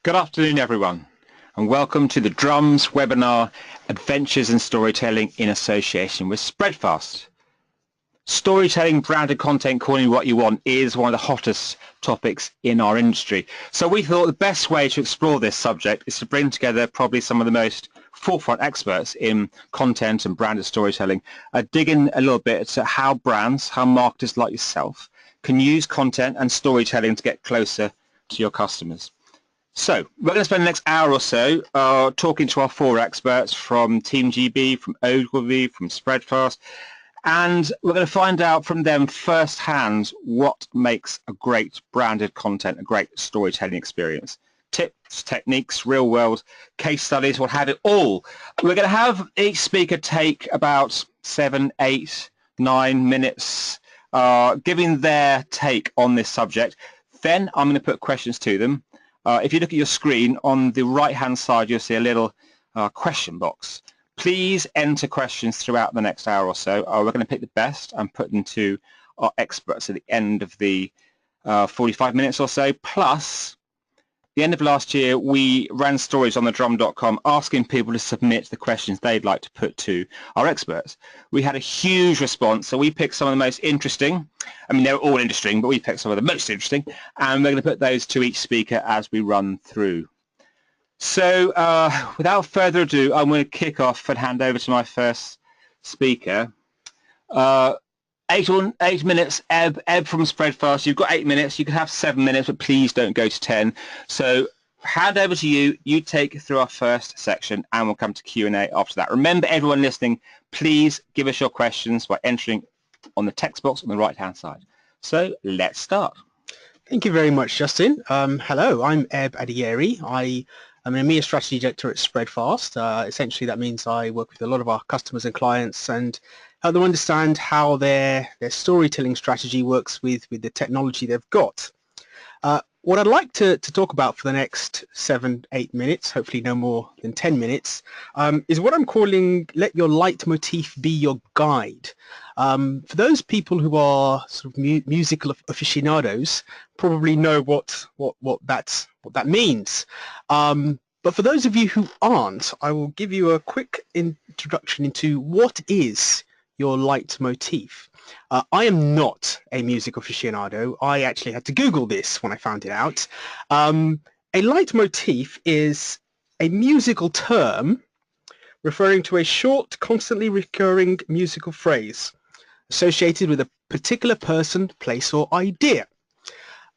Good afternoon, everyone, and welcome to the Drums webinar, Adventures in Storytelling in Association with Spreadfast. Storytelling, branded content, calling it what you want, is one of the hottest topics in our industry. So we thought the best way to explore this subject is to bring together probably some of the most forefront experts in content and branded storytelling, dig in a little bit to how brands, how marketers like yourself can use content and storytelling to get closer to your customers. So we're going to spend the next hour or so talking to our four experts from Team GB, from Ogilvy, from Spreadfast, and we're going to find out from them firsthand what makes a great branded content, a great storytelling experience. Tips, techniques, real world case studies, we'll have it all. We're going to have each speaker take about 7, 8, 9 minutes giving their take on this subject. Then I'm going to put questions to them. If you look at your screen, on the right-hand side, you'll see a little question box. Please enter questions throughout the next hour or so. We're going to pick the best and put them to our experts at the end of the 45 minutes or so. Plus, the end of last year, we ran stories on thedrum.com asking people to submit the questions they'd like to put to our experts. We had a huge response, so we picked some of the most interesting. I mean, they're all interesting, but we picked some of the most interesting, and we're going to put those to each speaker as we run through. So without further ado, I'm going to kick off and hand over to my first speaker. 8 minutes, Eb from Spreadfast. You've got 8 minutes. You can have 7 minutes, but please don't go to 10. So hand over to you. You take through our first section, and we'll come to Q&A after that. Remember, everyone listening, please give us your questions by entering on the text box on the right-hand side. So let's start. Thank you very much, Justin. Hello, I'm Eb Adieri. I'm an EMEA strategy director at Spreadfast. Essentially, that means I work with a lot of our customers and clients and help them understand how their storytelling strategy works with the technology they've got. What I'd like to talk about for the next 7, 8 minutes, hopefully no more than 10 minutes, is what I'm calling "Let Your Leitmotif Be Your Guide." For those people who are sort of musical aficionados, probably know what that means. But for those of you who aren't, I will give you a quick introduction into what is your leitmotif. I am not a music aficionado. I actually had to Google this when I found it out. A leitmotif is a musical term referring to a short, constantly recurring musical phrase associated with a particular person, place, or idea.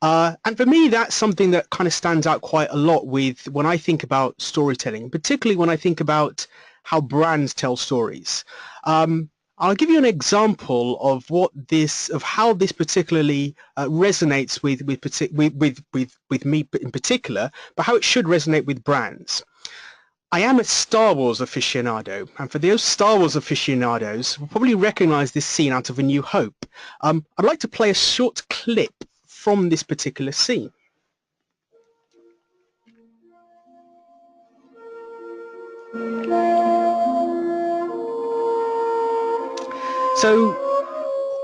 And for me, that's something that kind of stands out quite a lot with when I think about storytelling, particularly when I think about how brands tell stories. I'll give you an example of how this particularly resonates with me in particular, but how it should resonate with brands. I am a Star Wars aficionado, and for those Star Wars aficionados, will probably recognize this scene out of A New Hope. I'd like to play a short clip from this particular scene. So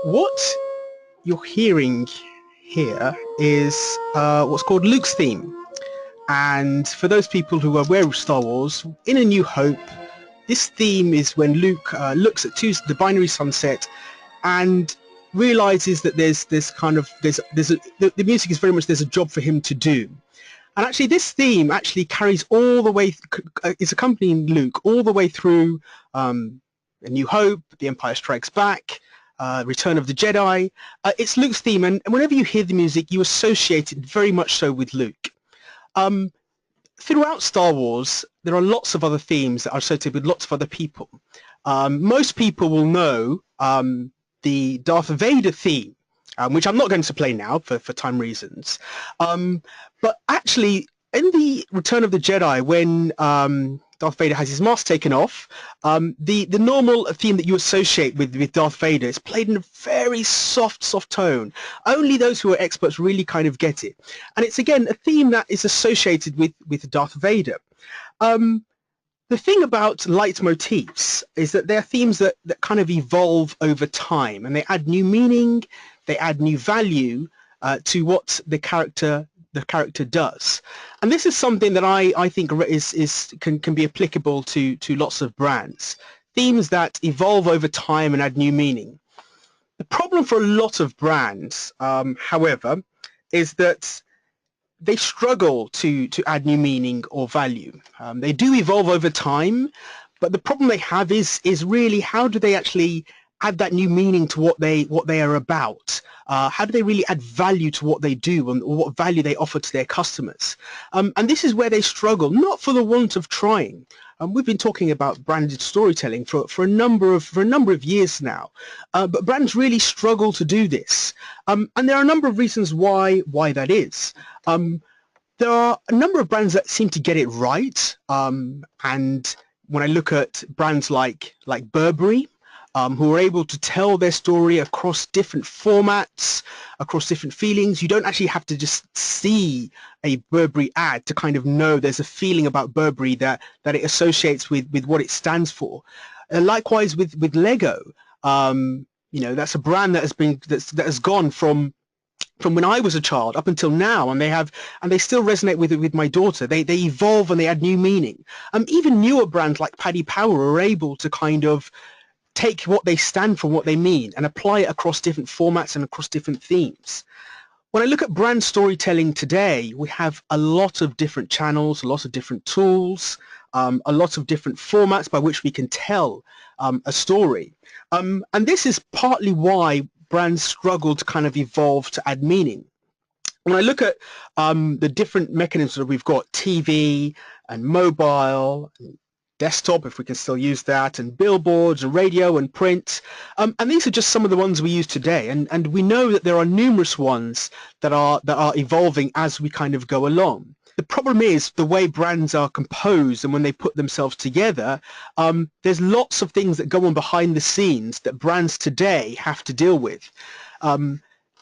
what you're hearing here is what's called Luke's theme. And for those people who are aware of Star Wars, in A New Hope, this theme is when Luke looks at the binary sunset and realizes that the music is very much, there's a job for him to do. And actually this theme actually carries all the way, is accompanying Luke all the way through A New Hope, The Empire Strikes Back, Return of the Jedi. It's Luke's theme, and whenever you hear the music, you associate it very much so with Luke. Throughout Star Wars, there are lots of other themes that are associated with lots of other people. Most people will know the Darth Vader theme, which I'm not going to play now for time reasons. But actually, in the Return of the Jedi, when Darth Vader has his mask taken off, the normal theme that you associate with Darth Vader is played in a very soft tone. Only those who are experts really kind of get it. And it's, again, a theme that is associated with Darth Vader. The thing about leitmotifs is that they're themes that kind of evolve over time, and they add new meaning, they add new value to what the character does. And this is something that I think can be applicable to lots of brands. Themes that evolve over time and add new meaning. The problem for a lot of brands, however, is that they struggle to add new meaning or value. They do evolve over time, but the problem they have is really how do they actually add that new meaning to what they are about? How do they really add value to what they do and what value they offer to their customers? And this is where they struggle, not for the want of trying. We've been talking about branded storytelling for a number of years now, but brands really struggle to do this, and there are a number of reasons why that is. There are a number of brands that seem to get it right, and when I look at brands like Burberry, who are able to tell their story across different formats, across different feelings. You don't actually have to just see a Burberry ad to kind of know there's a feeling about Burberry that it associates with what it stands for. Likewise with Lego, that's a brand that has gone from when I was a child up until now, and they still resonate with my daughter. They evolve and they add new meaning. Even newer brands like Paddy Power are able to kind of take what they stand for, what they mean, and apply it across different formats and across different themes. When I look at brand storytelling today, we have a lot of different channels, a lot of different tools, a lot of different formats by which we can tell a story. And this is partly why brands struggle to kind of evolve to add meaning. When I look at the different mechanisms that we've got, TV and mobile, and desktop, if we can still use that, and billboards and radio and print, and these are just some of the ones we use today, and we know that there are numerous ones that are evolving as we kind of go along. The problem is the way brands are composed, and when they put themselves together, there's lots of things that go on behind the scenes that brands today have to deal with.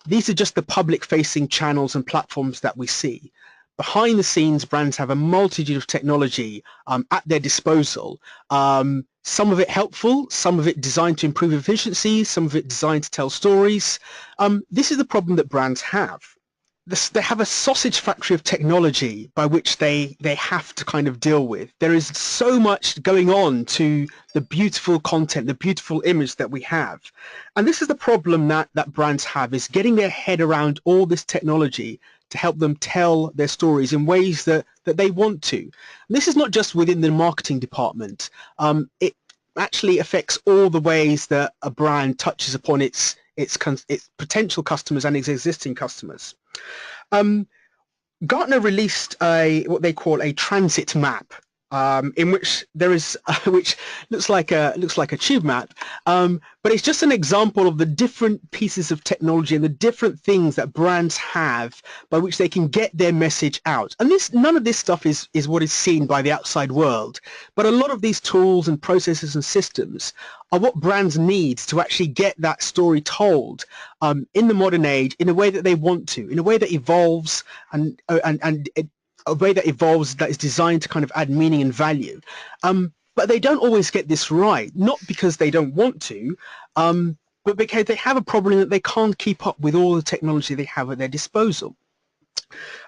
These are just the public-facing channels and platforms that we see. Behind the scenes, brands have a multitude of technology at their disposal. Some of it helpful, some of it designed to improve efficiency, some of it designed to tell stories. This is the problem that brands have. They have a sausage factory of technology by which they have to kind of deal with. There is so much going on to the beautiful content, the beautiful image that we have. And this is the problem that brands have, is getting their head around all this technology to help them tell their stories in ways that they want to. And this is not just within the marketing department. It actually affects all the ways that a brand touches upon its potential customers and its existing customers. Gartner released what they call a transit map, in which there is which looks like a tube map, but it's just an example of the different pieces of technology and the different things that brands have by which they can get their message out. And none of this stuff is what is seen by the outside world, but a lot of these tools and processes and systems are what brands need to actually get that story told in the modern age in a way that they want to, in a way that evolves and a way that evolves, that is designed to kind of add meaning and value. But they don't always get this right, not because they don't want to, but because they have a problem that they can't keep up with all the technology they have at their disposal.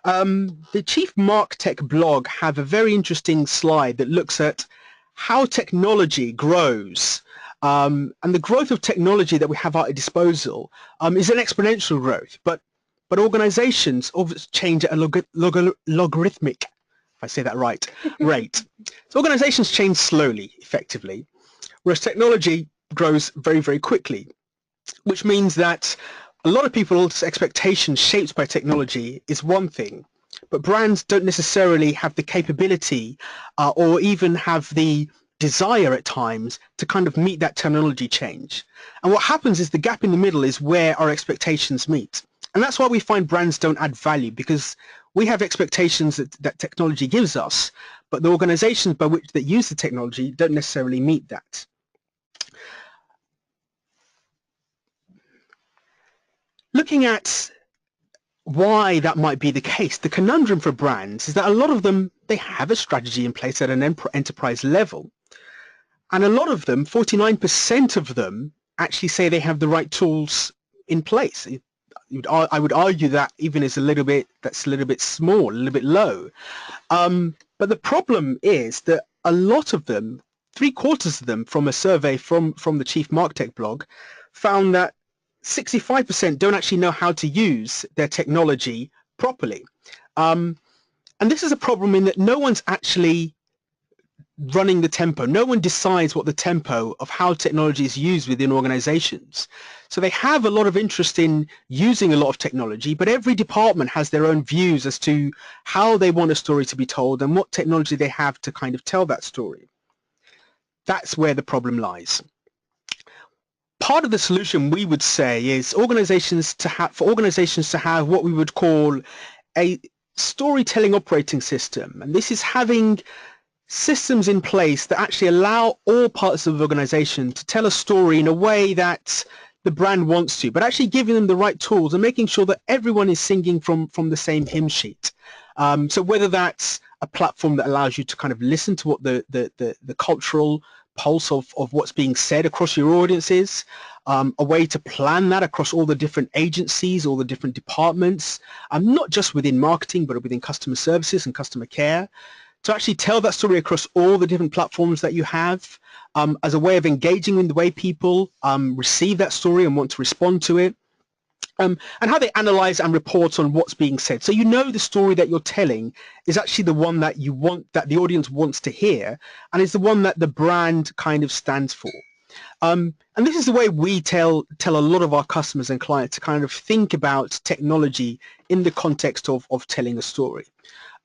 The Chief MarkTech blog have a very interesting slide that looks at how technology grows. And the growth of technology that we have at our disposal is an exponential growth, but organizations change at a logarithmic, if I say that right, rate. So organizations change slowly, effectively, whereas technology grows very, very quickly, which means that a lot of people's expectations shaped by technology is one thing, but brands don't necessarily have the capability or even have the desire at times to kind of meet that technology change. And what happens is the gap in the middle is where our expectations meet. And that's why we find brands don't add value, because we have expectations that technology gives us, but the organizations that use the technology don't necessarily meet that. Looking at why that might be the case. The conundrum for brands is that a lot of them, they have a strategy in place at an enterprise level. And a lot of them, 49% of them, actually say they have the right tools in place. I would argue that even is that's a little bit small, a little bit low. But the problem is that a lot of them, 3/4 of them from a survey from the Chief Marketech blog, found that 65% don't actually know how to use their technology properly. And this is a problem in that no one's actually running the tempo. No one decides what the tempo of how technology is used within organizations. So they have a lot of interest in using a lot of technology, but every department has their own views as to how they want a story to be told and what technology they have to kind of tell that story. That's where the problem lies. Part of the solution, we would say, is for organizations to have what we would call a storytelling operating system. And this is having systems in place that actually allow all parts of the organization to tell a story in a way that the brand wants to, but actually giving them the right tools and making sure that everyone is singing from the same hymn sheet. So whether that's a platform that allows you to kind of listen to what the cultural pulse of what's being said across your audience is, a way to plan that across all the different agencies, all the different departments, not just within marketing, but within customer services and customer care, to actually tell that story across all the different platforms that you have, as a way of engaging in the way people receive that story and want to respond to it, and how they analyze and report on what's being said. So you know the story that you're telling is actually the one that you want, that the audience wants to hear, and is the one that the brand kind of stands for. And this is the way we tell a lot of our customers and clients to kind of think about technology in the context of telling a story.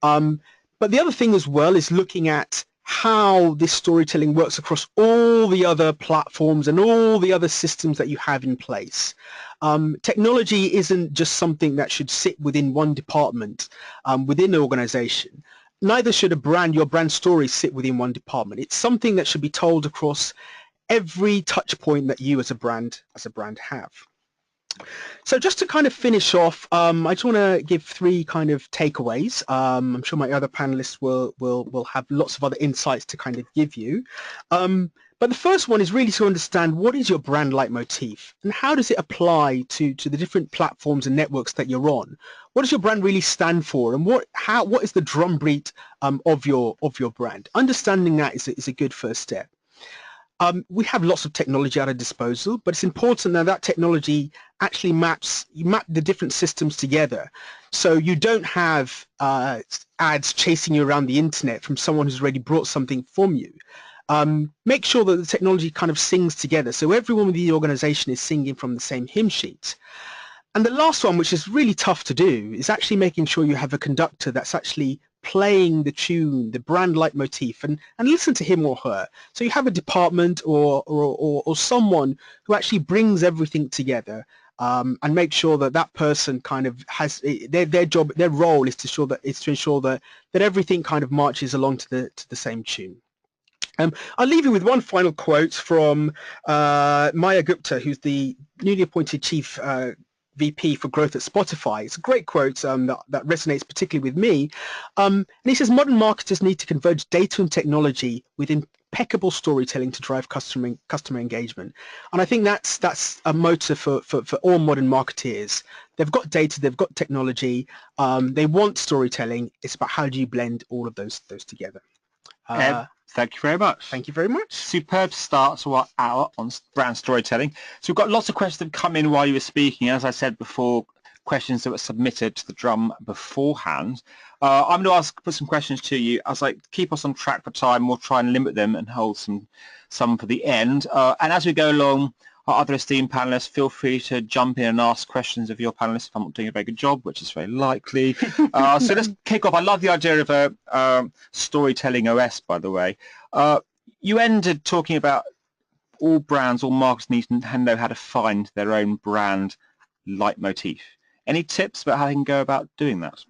But the other thing as well is looking at how this storytelling works across all the other platforms and all the other systems that you have in place. Technology isn't just something that should sit within one department within an organization. Neither should your brand story sit within one department. It's something that should be told across every touch point that you as a brand have. So just to kind of finish off, I just want to give 3 kind of takeaways. I'm sure my other panelists will have lots of other insights to kind of give you. But the first one is really to understand what is your brand leitmotif and how does it apply to the different platforms and networks that you're on? What does your brand really stand for, and what is the drumbeat of your brand? Understanding that is a good first step. We have lots of technology at our disposal, but it's important that technology actually map the different systems together, so you don't have ads chasing you around the internet from someone who's already brought something from you. Make sure that the technology kind of sings together, so everyone within the organization is singing from the same hymn sheet. And the last one, which is really tough to do, is actually making sure you have a conductor that's actually playing the tune, the brand leitmotif, and listen to him or her. So you have a department or someone who actually brings everything together, and make sure that person kind of has their job, their role is to ensure that everything kind of marches along to the same tune. I'll leave you with one final quote from Maya Gupta, who's the newly appointed Chief VP for Growth at Spotify. It's a great quote that resonates particularly with me. And he says, modern marketers need to converge data and technology with impeccable storytelling to drive customer engagement. And I think that's a motor for all modern marketeers. They've got data, they've got technology, they want storytelling. It's about how do you blend all of those together. Thank you very much. Thank you very much. Superb start to our hour on brand storytelling. So we've got lots of questions that have come in while you were speaking. As I said before, questions that were submitted to the drum beforehand. I'm going to put some questions to you. As I keep us on track for time, we'll try and limit them and hold some for the end. And as we go along, our other esteemed panelists, feel free to jump in and ask questions of your panelists if I'm not doing a very good job, which is very likely. So let's kick off. I love the idea of a storytelling OS, by the way. You ended talking about all brands, all marketers need to know how to find their own brand leitmotif. Any tips about how they can go about doing that?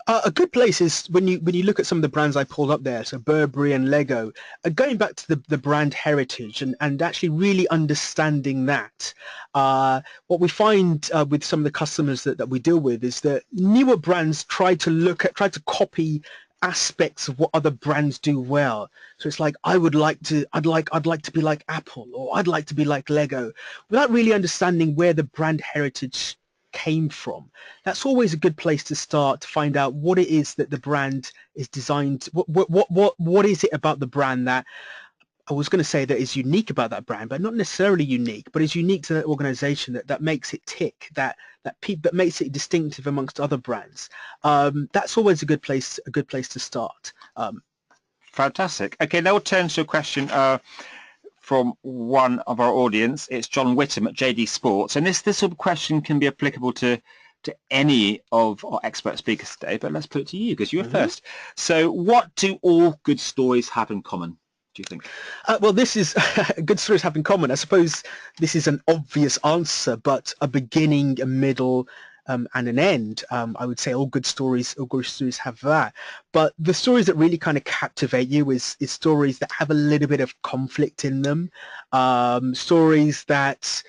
A good place is when you look at some of the brands I pulled up there, so Burberry and Lego, going back to the brand heritage and actually really understanding that. What we find with some of the customers that we deal with is that newer brands try to copy aspects of what other brands do well. So it's like I'd like to be like Apple, or I'd like to be like Lego, without really understanding where the brand heritage came from. That's always a good place to start, to find out what it is that the brand is designed. What is it about the brand that I was going to say that is unique about that brand, but not necessarily unique, but is unique to that organization that makes it tick, that makes it distinctive amongst other brands. That's always a good place to start. Fantastic. Okay, now we'll turn to a question from one of our audience. It's John Whittam at JD Sports, and this sort of question can be applicable to any of our expert speakers today, but let's put it to you because you were first. So what do all good stories have in common, do you think? Well, this is good stories have in common. I suppose this is an obvious answer, but a beginning, a middle, and an end. I would say all good stories have that. But the stories that really kind of captivate you is stories that have a little bit of conflict in them. Stories that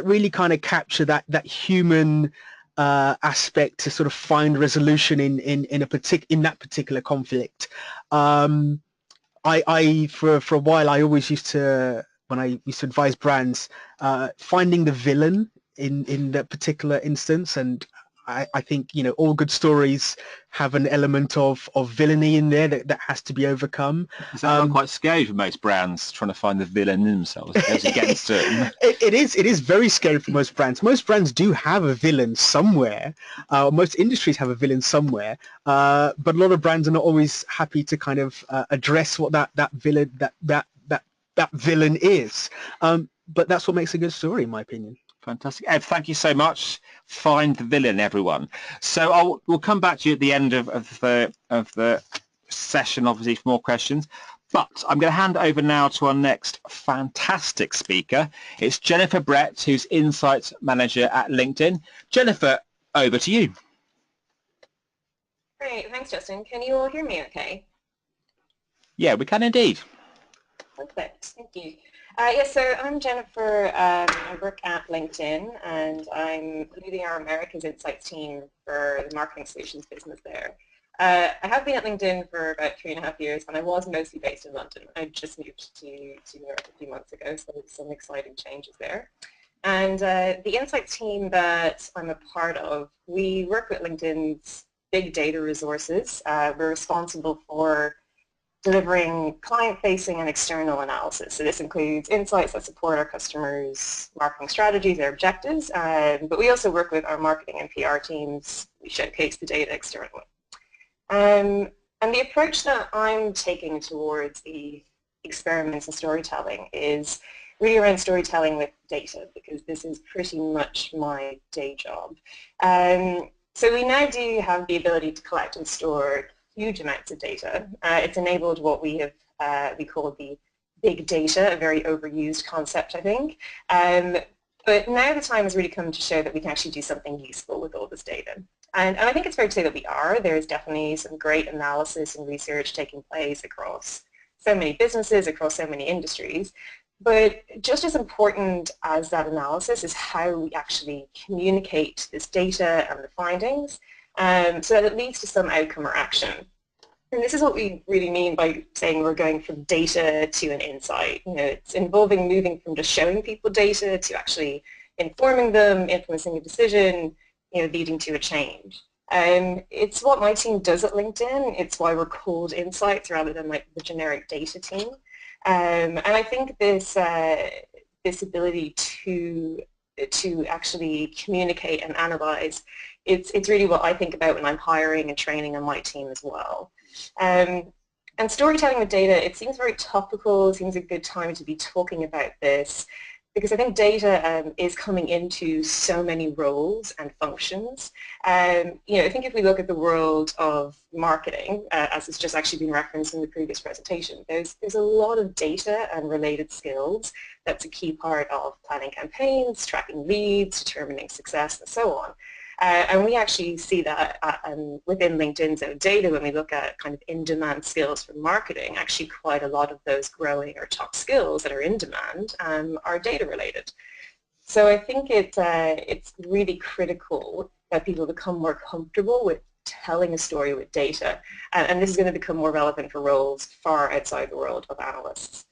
really kind of capture that human aspect to sort of find resolution in that particular conflict. I for a while I always used to, when I used to advise brands, finding the villain in that particular instance, and I think all good stories have an element of villainy in there that has to be overcome. Is that not quite scary for most brands, trying to find the villain in themselves? It goes against it. It is very scary for most brands. Most brands do have a villain somewhere. Most industries have a villain somewhere, but a lot of brands are not always happy to kind of address what that villain is. But that's what makes a good story, in my opinion. Fantastic. Ed, thank you so much. Find the villain, everyone. So we'll come back to you at the end of the session, obviously, for more questions. But I'm going to hand over now to our next fantastic speaker. It's Jennifer Brett, who's Insights Manager at LinkedIn. Jennifer, over to you. Great. Thanks, Justin. Can you all hear me okay? Yeah, we can indeed. Perfect. Thank you. Yes, so I'm Jennifer. I work at LinkedIn, and I'm leading our Americas Insights team for the marketing solutions business there. I have been at LinkedIn for about 3.5 years, and I was mostly based in London. I just moved to New York a few months ago, so some exciting changes there. And the Insights team that I'm a part of, we work with LinkedIn's big data resources. We're responsible for delivering client-facing and external analysis. So this includes insights that support our customers' marketing strategies, their objectives, but we also work with our marketing and PR teams. We showcase the data externally. And the approach that I'm taking towards the experiments in storytelling is really around storytelling with data, because this is pretty much my day job. So we now do have the ability to collect and store huge amounts of data. It's enabled what we call the big data, a very overused concept, I think. But now the time has really come to show that we can actually do something useful with all this data. And I think it's fair to say that we are. There is definitely some great analysis and research taking place across so many businesses, across so many industries. But just as important as that analysis is how we actually communicate this data and the findings, so that it leads to some outcome or action. And this is what we really mean by saying we're going from data to an insight. It's involving moving from just showing people data to actually informing them, influencing a decision, leading to a change. It's what my team does at LinkedIn. It's why we're called Insights rather than like the generic data team. And I think this ability to actually communicate and analyze, it's really what I think about when I'm hiring and training on my team as well. And storytelling with data, it seems very topical. It seems a good time to be talking about this, because I think data is coming into so many roles and functions. I think if we look at the world of marketing, as it's just actually been referenced in the previous presentation, there's a lot of data and related skills that's a key part of planning campaigns, tracking leads, determining success, and so on. And we actually see that within LinkedIn's own data when we look at kind of in-demand skills for marketing. Actually, quite a lot of those growing or top skills that are in demand are data related. So I think it's really critical that people become more comfortable with telling a story with data, and this is going to become more relevant for roles far outside the world of analysts.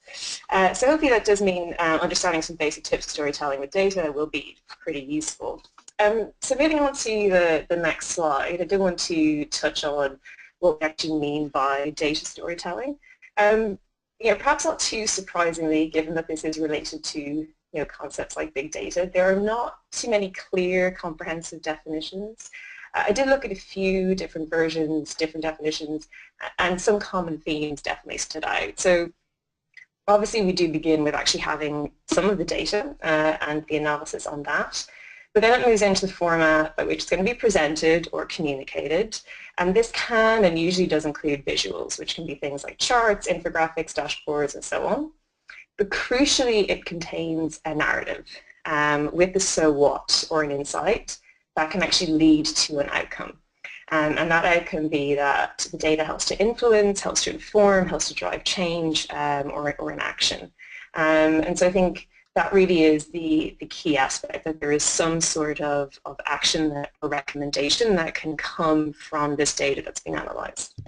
So hopefully that does mean understanding some basic tips of storytelling with data will be pretty useful. So moving on to the next slide, I do want to touch on what we actually mean by data storytelling. Perhaps not too surprisingly, given that this is related to concepts like big data, there are not too many clear, comprehensive definitions. I did look at a few different versions, different definitions, and some common themes definitely stood out. So obviously we do begin with actually having some of the data and the analysis on that. But then it moves into the format by which it's going to be presented or communicated. And this can and usually does include visuals, which can be things like charts, infographics, dashboards, and so on. But crucially, it contains a narrative with the so what or an insight that can actually lead to an outcome. And that outcome be that the data helps to influence, helps to inform, helps to drive change or an action. And so I think that really is the key aspect, that there is some sort of action or recommendation that can come from this data that's been analyzed.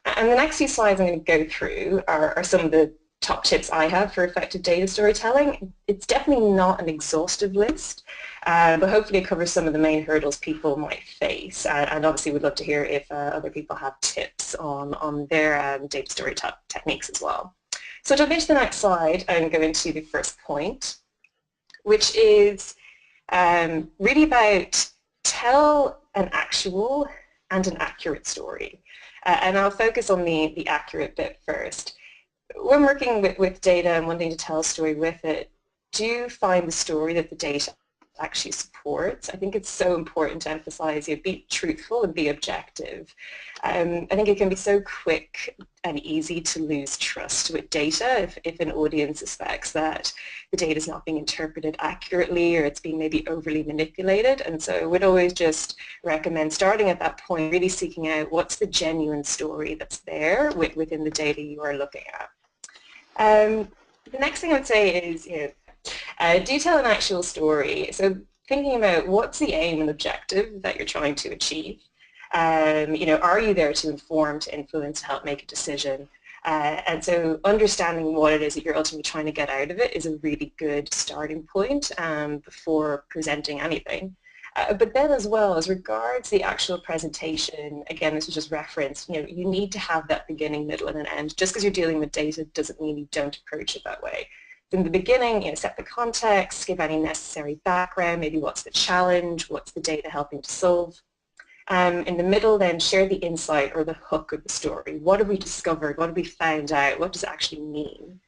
And the next few slides I'm going to go through are some of the top tips I have for effective data storytelling. It's definitely not an exhaustive list, but hopefully it covers some of the main hurdles people might face. And obviously we'd love to hear if other people have tips on their data story techniques as well. So jump into the next slide and go into the first point, which is really about tell an actual and an accurate story. And I'll focus on the accurate bit first. When working with data and wanting to tell a story with it, do find the story that the data actually supports. I think it's so important to emphasize be truthful and be objective. I think it can be so quick and easy to lose trust with data if an audience suspects that the data is not being interpreted accurately or it's being maybe overly manipulated. And so I would always just recommend starting at that point, really seeking out what's the genuine story that's there within the data you are looking at. The next thing I would say is, do tell an actual story. So thinking about what's the aim and objective that you're trying to achieve. Are you there to inform, to influence, to help make a decision? And so understanding what it is that you're ultimately trying to get out of it is a really good starting point before presenting anything. But then as well, as regards the actual presentation, again, this was just referenced, you need to have that beginning, middle, and an end. Just because you're dealing with data doesn't mean you don't approach it that way. In the beginning, set the context, give any necessary background, maybe what's the challenge, what's the data helping to solve. In the middle, then, share the insight or the hook of the story. What have we discovered? What have we found out? What does it actually mean?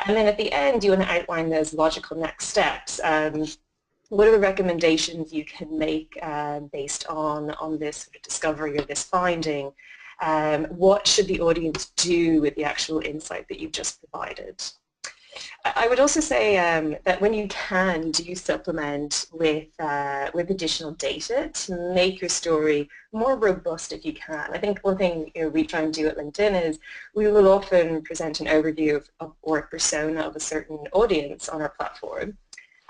And then at the end, you want to outline those logical next steps. What are the recommendations you can make based on this sort of discovery or this finding? What should the audience do with the actual insight that you've just provided? I would also say that when you can, do supplement with additional data to make your story more robust if you can. I think one thing we try and do at LinkedIn is we will often present an overview of or a persona of a certain audience on our platform.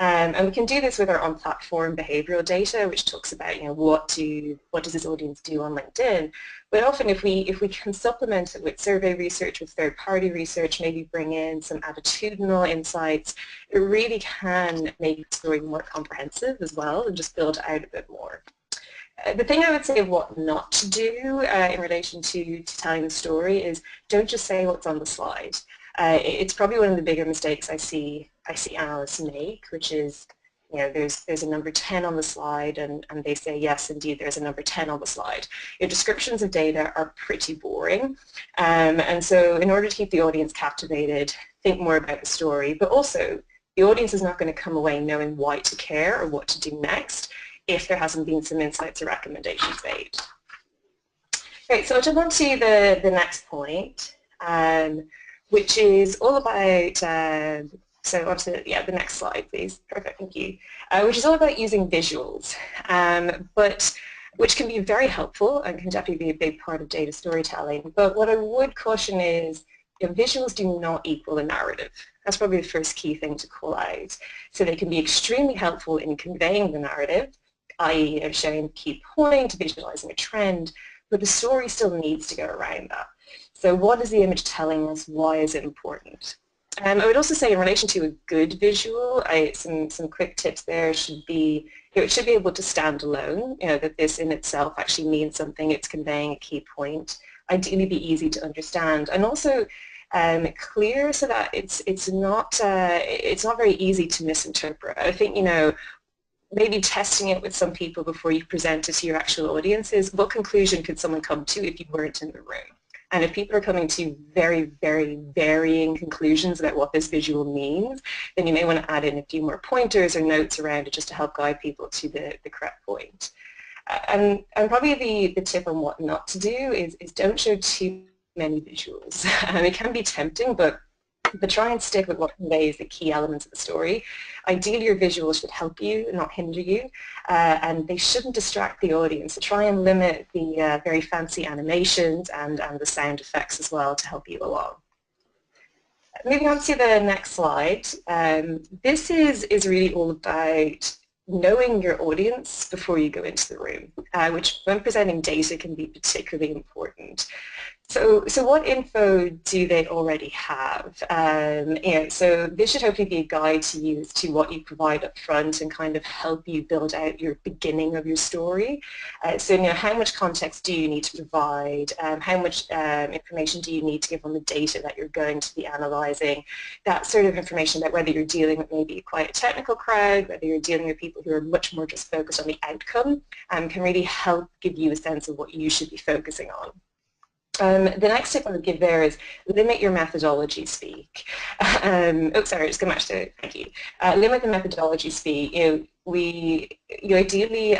And we can do this with our on-platform behavioral data, which talks about what does this audience do on LinkedIn. But often if we can supplement it with survey research, with third-party research, maybe bring in some attitudinal insights, it really can make the story more comprehensive as well and just build out a bit more. The thing I would say of what not to do in relation to telling the story is don't just say what's on the slide. It's probably one of the bigger mistakes I see analysts make, which is, there's a number 10 on the slide and they say, yes, indeed, there's a number 10 on the slide. Your descriptions of data are pretty boring. And so in order to keep the audience captivated, think more about the story, but also the audience is not going to come away knowing why to care or what to do next if there hasn't been some insights or recommendations made. Great, so I'll jump on to the next point. Which is all about So on to the next slide, please. Perfect, thank you. Which is all about using visuals, but which can be very helpful and can definitely be a big part of data storytelling. But what I would caution is, visuals do not equal a narrative. That's probably the first key thing to call out. So they can be extremely helpful in conveying the narrative, i.e. showing a key point, visualizing a trend, but the story still needs to go around that. So what is the image telling us? Why is it important? I would also say in relation to a good visual, some quick tips there should be, it should be able to stand alone, that this in itself actually means something, it's conveying a key point, ideally be easy to understand, and also clear so that it's not very easy to misinterpret. I think, maybe testing it with some people before you present it to your actual audiences, what conclusion could someone come to if you weren't in the room? And if people are coming to very, very varying conclusions about what this visual means, then you may want to add in a few more pointers or notes around it just to help guide people to the correct point. And probably the tip on what not to do is don't show too many visuals. It can be tempting, but try and stick with what conveys the key elements of the story. Ideally, your visuals should help you, not hinder you, and they shouldn't distract the audience. So try and limit the very fancy animations and the sound effects as well to help you along. Moving on to the next slide, this is really all about knowing your audience before you go into the room, which when presenting data can be particularly important. So what info do they already have? So this should hopefully be a guide to you as to what you provide up front and kind of help you build out your beginning of your story. So how much context do you need to provide? How much information do you need to give on the data that you're going to be analyzing? That sort of information that whether you're dealing with maybe quite a technical crowd, whether you're dealing with people who are much more just focused on the outcome, can really help give you a sense of what you should be focusing on. The next tip I would give there is limit your methodology speak. Just come back to thank you. Limit the methodology speak. You ideally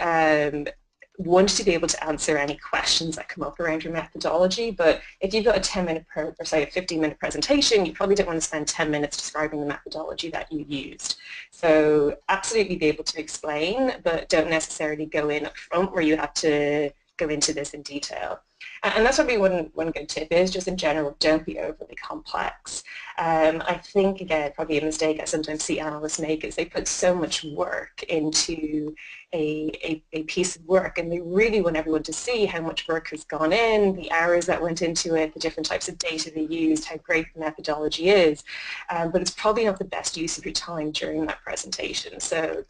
want to be able to answer any questions that come up around your methodology, but if you've got a 15-minute presentation, you probably don't want to spend 10 minutes describing the methodology that you used. So absolutely be able to explain, but don't necessarily go in up front where you have to go into this in detail. And that's probably one good tip is just in general, don't be overly complex. I think, again, probably a mistake I sometimes see analysts make is they put so much work into a piece of work and they really want everyone to see how much work has gone in, the hours that went into it, the different types of data they used, how great the methodology is, but it's probably not the best use of your time during that presentation. So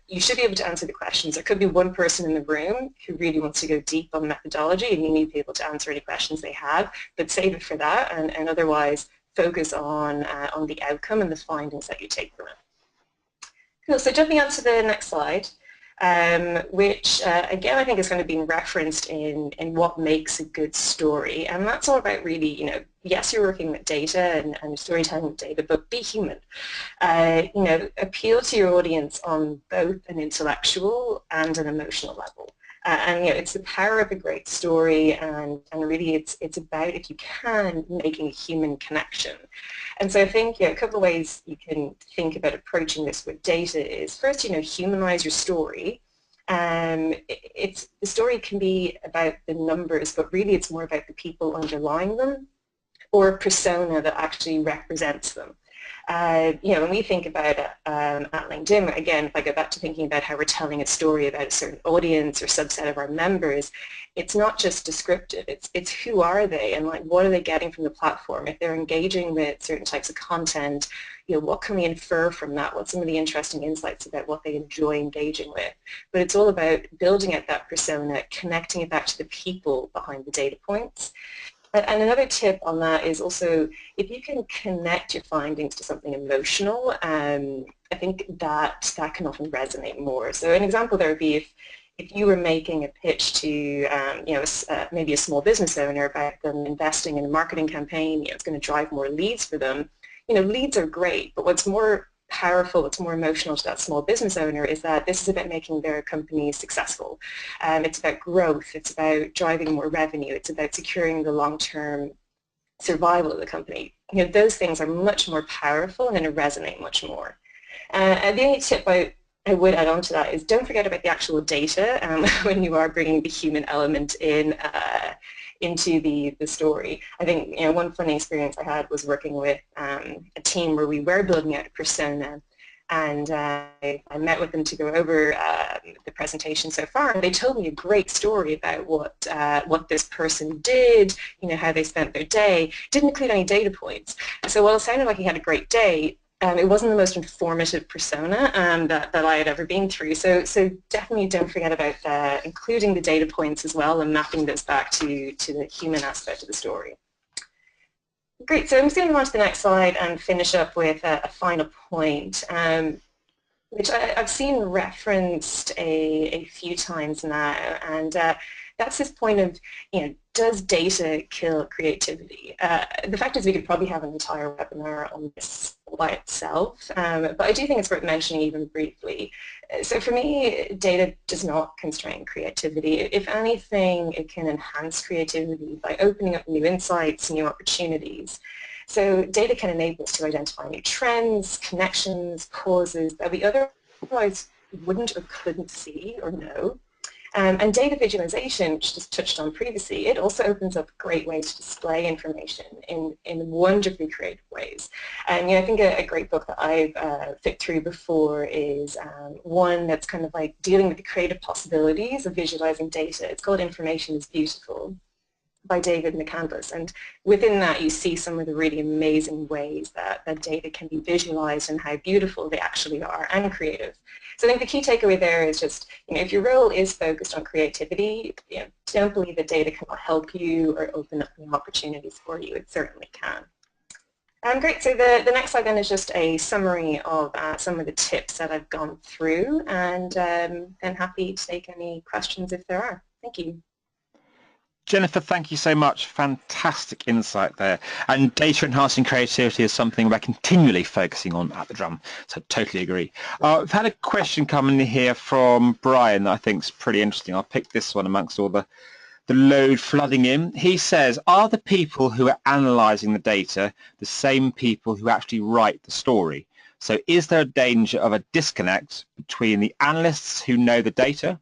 you should be able to answer the questions. There could be one person in the room who really wants to go deep on methodology and you need to be able to answer any questions they have, but save it for that and otherwise focus on the outcome and the findings that you take from it. Cool, so jumping on to the next slide, which again I think is going to be referenced in what makes a good story, and that's all about really, yes, you're working with data and storytelling with data, but be human. Appeal to your audience on both an intellectual and an emotional level. And it's the power of a great story, and really it's about, if you can, making a human connection. And so I think a couple of ways you can think about approaching this with data is first, humanize your story. The story can be about the numbers, but really it's more about the people underlying them or a persona that actually represents them. When we think about it at LinkedIn, again, if I go back to thinking about how we're telling a story about a certain audience or subset of our members, it's not just descriptive, it's who are they and what are they getting from the platform. If they're engaging with certain types of content, what can we infer from that? What's some of the interesting insights about what they enjoy engaging with? But it's all about building out that persona, connecting it back to the people behind the data points. And another tip on that is also, if you can connect your findings to something emotional, I think that can often resonate more. So an example there would be if you were making a pitch to maybe a small business owner about them investing in a marketing campaign, it's going to drive more leads for them. Leads are great, but what's more powerful, what's more emotional to that small business owner is that this is about making their company successful. It's about growth, it's about driving more revenue, it's about securing the long-term survival of the company, those things are much more powerful and going to resonate much more. And the only tip I would add on to that is don't forget about the actual data when you are bringing the human element into the story. I think one funny experience I had was working with a team where we were building out a persona, and I met with them to go over the presentation so far, and they told me a great story about what this person did, how they spent their day. Didn't include any data points. So while it sounded like he had a great day, it wasn't the most informative persona that I had ever been through. So definitely don't forget about including the data points as well and mapping those back to the human aspect of the story. Great, so I'm just going to move on to the next slide and finish up with a final point, which I've seen referenced a few times now, and that's this point of, does data kill creativity? The fact is we could probably have an entire webinar on this by itself, but I do think it's worth mentioning even briefly. So for me, data does not constrain creativity. If anything, it can enhance creativity by opening up new insights, new opportunities. So data can enable us to identify new trends, connections, causes that we otherwise wouldn't or couldn't see or know. And data visualization, which just touched on previously, it also opens up great ways to display information in wonderfully creative ways. And I think a great book that I've flipped through before is one that's kind of like dealing with the creative possibilities of visualizing data. It's called Information is Beautiful by David McCandless, and within that you see some of the really amazing ways that data can be visualized and how beautiful they actually are and creative. So I think the key takeaway there is just, if your role is focused on creativity, don't believe that data cannot help you or open up new opportunities for you. It certainly can. Great, so the next slide then is just a summary of some of the tips that I've gone through, and I'm happy to take any questions if there are. Thank you. Jennifer, thank you so much. Fantastic insight there. And data enhancing creativity is something we're continually focusing on at the Drum, so totally agree. I've had a question coming in here from Brian that I think is pretty interesting. I'll pick this one amongst all the load flooding in. He says, are the people who are analysing the data the same people who actually write the story? So is there a danger of a disconnect between the analysts who know the data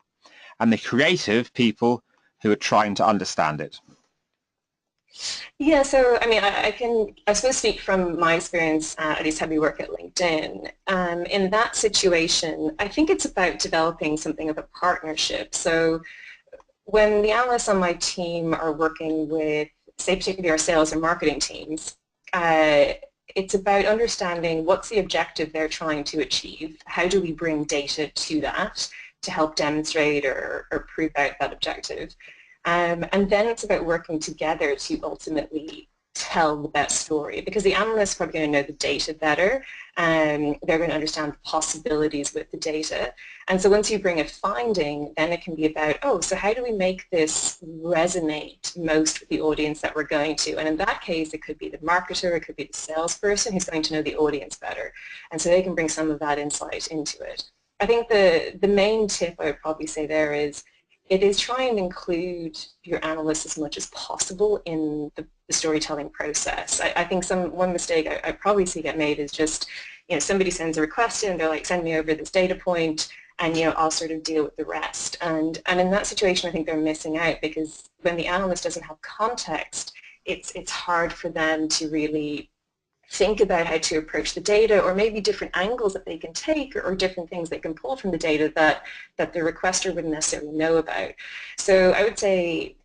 and the creative people who are trying to understand it? Yeah, so I mean, I suppose speak from my experience, at least how we work at LinkedIn. In that situation, I think it's about developing something of a partnership. So when the analysts on my team are working with, say, particularly our sales and marketing teams, it's about understanding what's the objective they're trying to achieve, how do we bring data to that to help demonstrate or prove out that objective. And then it's about working together to ultimately tell the best story, because the analysts are probably going to know the data better, and they're going to understand the possibilities with the data. And so once you bring a finding, then it can be about, oh, so how do we make this resonate most with the audience that we're going to? And in that case, it could be the marketer, it could be the salesperson who's going to know the audience better. And so they can bring some of that insight into it. I think the main tip I would probably say there is, it is try and include your analysts as much as possible in the storytelling process. I think one mistake I probably see get made is just, somebody sends a request in and they're like, send me over this data point, and I'll sort of deal with the rest. And in that situation, I think they're missing out, because when the analyst doesn't have context, it's hard for them to really think about how to approach the data, or maybe different angles that they can take, or different things they can pull from the data that the requester wouldn't necessarily know about. So I would say,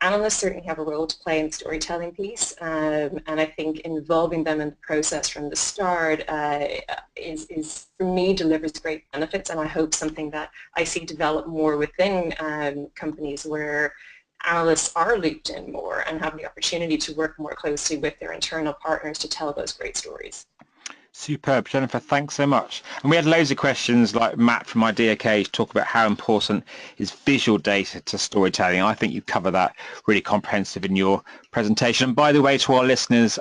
analysts certainly have a role to play in the storytelling piece, and I think involving them in the process from the start is, for me, delivers great benefits, and I hope something that I see develop more within companies where analysts are looped in more and have the opportunity to work more closely with their internal partners to tell those great stories. Superb, Jennifer, thanks so much. And we had loads of questions like Matt from IdeaK to talk about how important is visual data to storytelling. I think you cover that really comprehensive in your presentation. And by the way, to our listeners,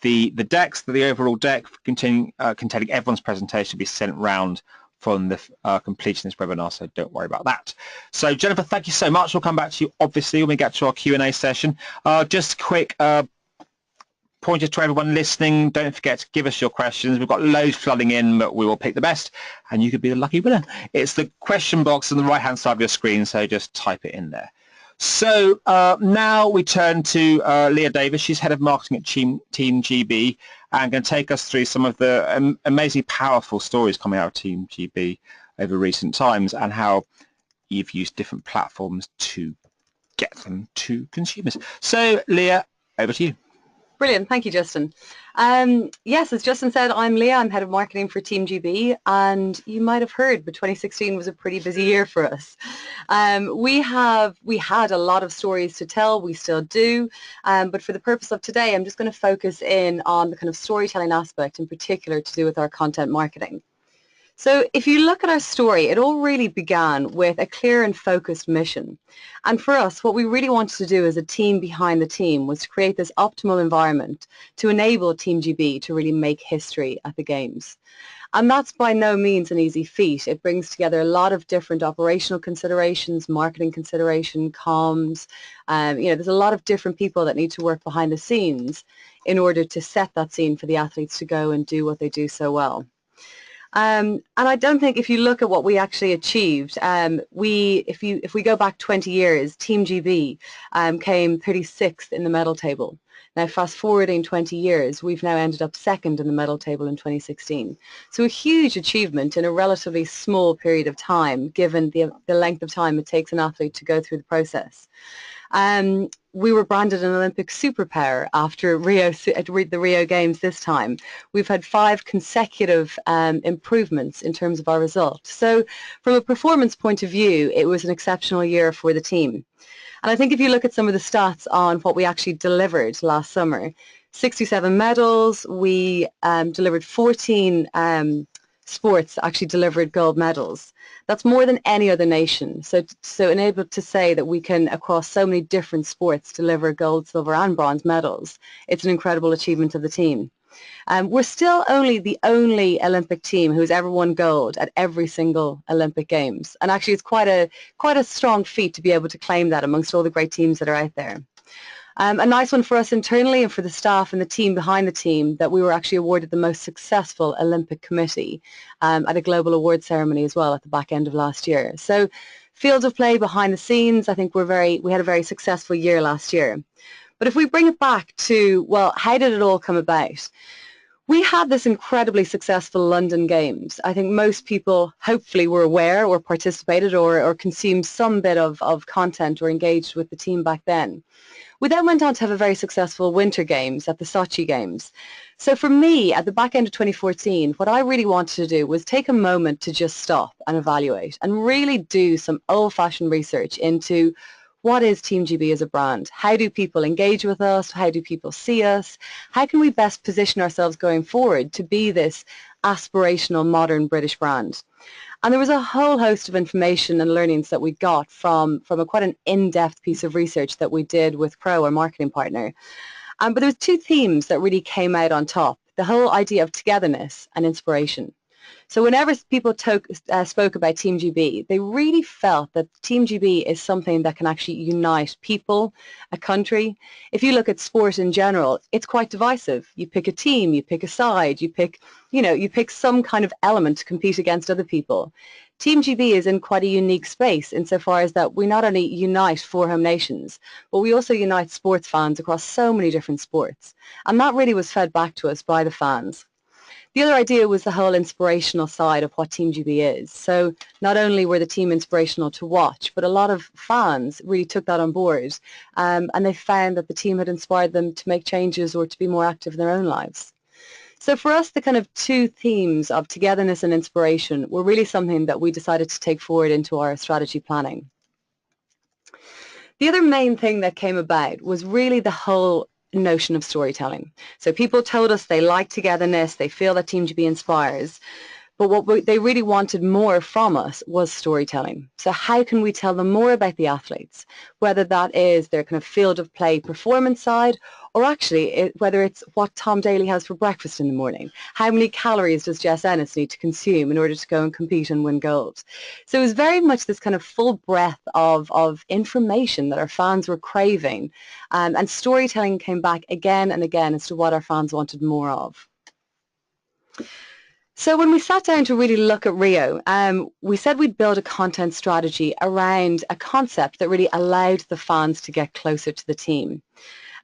the decks, the overall deck containing everyone's presentation will be sent round from the completion of this webinar, so don't worry about that. So Jennifer, thank you so much. We'll come back to you obviously when we get to our Q&A session. Just quick pointer to everyone listening. Don't forget to give us your questions. We've got loads flooding in, but we will pick the best, and you could be the lucky winner. It's the question box on the right-hand side of your screen, so just type it in there. So now we turn to Leah Davis. She's head of marketing at Team GB, and going to take us through some of the amazingly powerful stories coming out of Team GB over recent times, and how you've used different platforms to get them to consumers. So Leah, over to you. Brilliant. Thank you, Justin. Yes, as Justin said, I'm Leah. I'm head of marketing for Team GB, and you might have heard, but 2016 was a pretty busy year for us. We had a lot of stories to tell. We still do, but for the purpose of today, I'm just going to focus in on the kind of storytelling aspect, in particular to do with our content marketing. So if you look at our story, it all really began with a clear and focused mission. And for us, what we really wanted to do as a team behind the team was to create this optimal environment to enable Team GB to really make history at the Games. And that's by no means an easy feat. It brings together a lot of different operational considerations, marketing consideration, comms. There's a lot of different people that need to work behind the scenes in order to set that scene for the athletes to go and do what they do so well. And I don't think, if you look at what we actually achieved, if we go back 20 years, Team GB came 36th in the medal table. Now, fast forwarding 20 years, we've now ended up second in the medal table in 2016. So a huge achievement in a relatively small period of time, given the length of time it takes an athlete to go through the process. We were branded an Olympic superpower after the Rio Games this time. We've had 5 consecutive improvements in terms of our results. So from a performance point of view, it was an exceptional year for the team. And I think if you look at some of the stats on what we actually delivered last summer, 67 medals, we delivered 14 sports actually delivered gold medals. That's more than any other nation. So enabled to say that we can, across so many different sports, deliver gold, silver and bronze medals, it's an incredible achievement of the team. We're still the only Olympic team who's ever won gold at every single Olympic Games. And actually it's quite a strong feat to be able to claim that amongst all the great teams that are out there. A nice one for us internally and for the staff and the team behind the team, that we were actually awarded the most successful Olympic committee at a global award ceremony as well at the back end of last year. So field of play behind the scenes, I think we had a very successful year last year. But if we bring it back to, well, how did it all come about? We had this incredibly successful London Games. I think most people hopefully were aware or participated or consumed some bit of content or engaged with the team back then. We then went on to have a very successful Winter Games at the Sochi Games. So for me, at the back end of 2014, what I really wanted to do was take a moment to just stop and evaluate and really do some old-fashioned research into what is Team GB as a brand? How do people engage with us? How do people see us? How can we best position ourselves going forward to be this aspirational modern British brand? And there was a whole host of information and learnings that we got from quite an in-depth piece of research that we did with Crow, our marketing partner. But there was 2 themes that really came out on top: the whole idea of togetherness and inspiration. So whenever people spoke about Team GB, they really felt that Team GB is something that can actually unite people, a country. If you look at sport in general, it's quite divisive. You pick a team, you pick a side, you pick some kind of element to compete against other people. Team GB is in quite a unique space insofar as that we not only unite 4 home nations, but we also unite sports fans across so many different sports. And that really was fed back to us by the fans. The other idea was the whole inspirational side of what Team GB is. So not only were the team inspirational to watch, but a lot of fans really took that on board, and they found that the team had inspired them to make changes or to be more active in their own lives. So for us, the kind of 2 themes of togetherness and inspiration were really something that we decided to take forward into our strategy planning. The other main thing that came about was really the whole notion of storytelling. So people told us they like togetherness, they feel that Team GB inspires, But they really wanted more from us was storytelling. So how can we tell them more about the athletes, whether that is their kind of field of play performance side, or actually whether it's what Tom Daly has for breakfast in the morning. How many calories does Jess Ennis need to consume in order to go and compete and win gold? So it was very much this kind of full breadth of information that our fans were craving. And storytelling came back again and again as to what our fans wanted more of. So when we sat down to really look at Rio, we said we'd build a content strategy around a concept that really allowed the fans to get closer to the team.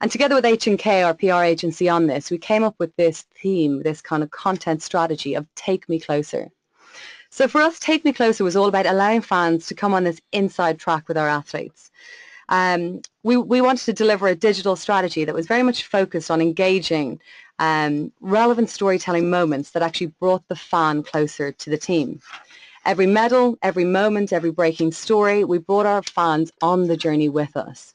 And together with H&K, our PR agency on this, we came up with this theme, this kind of content strategy of Take Me Closer. So for us, Take Me Closer was all about allowing fans to come on this inside track with our athletes. We wanted to deliver a digital strategy that was very much focused on engaging relevant storytelling moments that actually brought the fan closer to the team. Every medal, every moment, every breaking story, we brought our fans on the journey with us.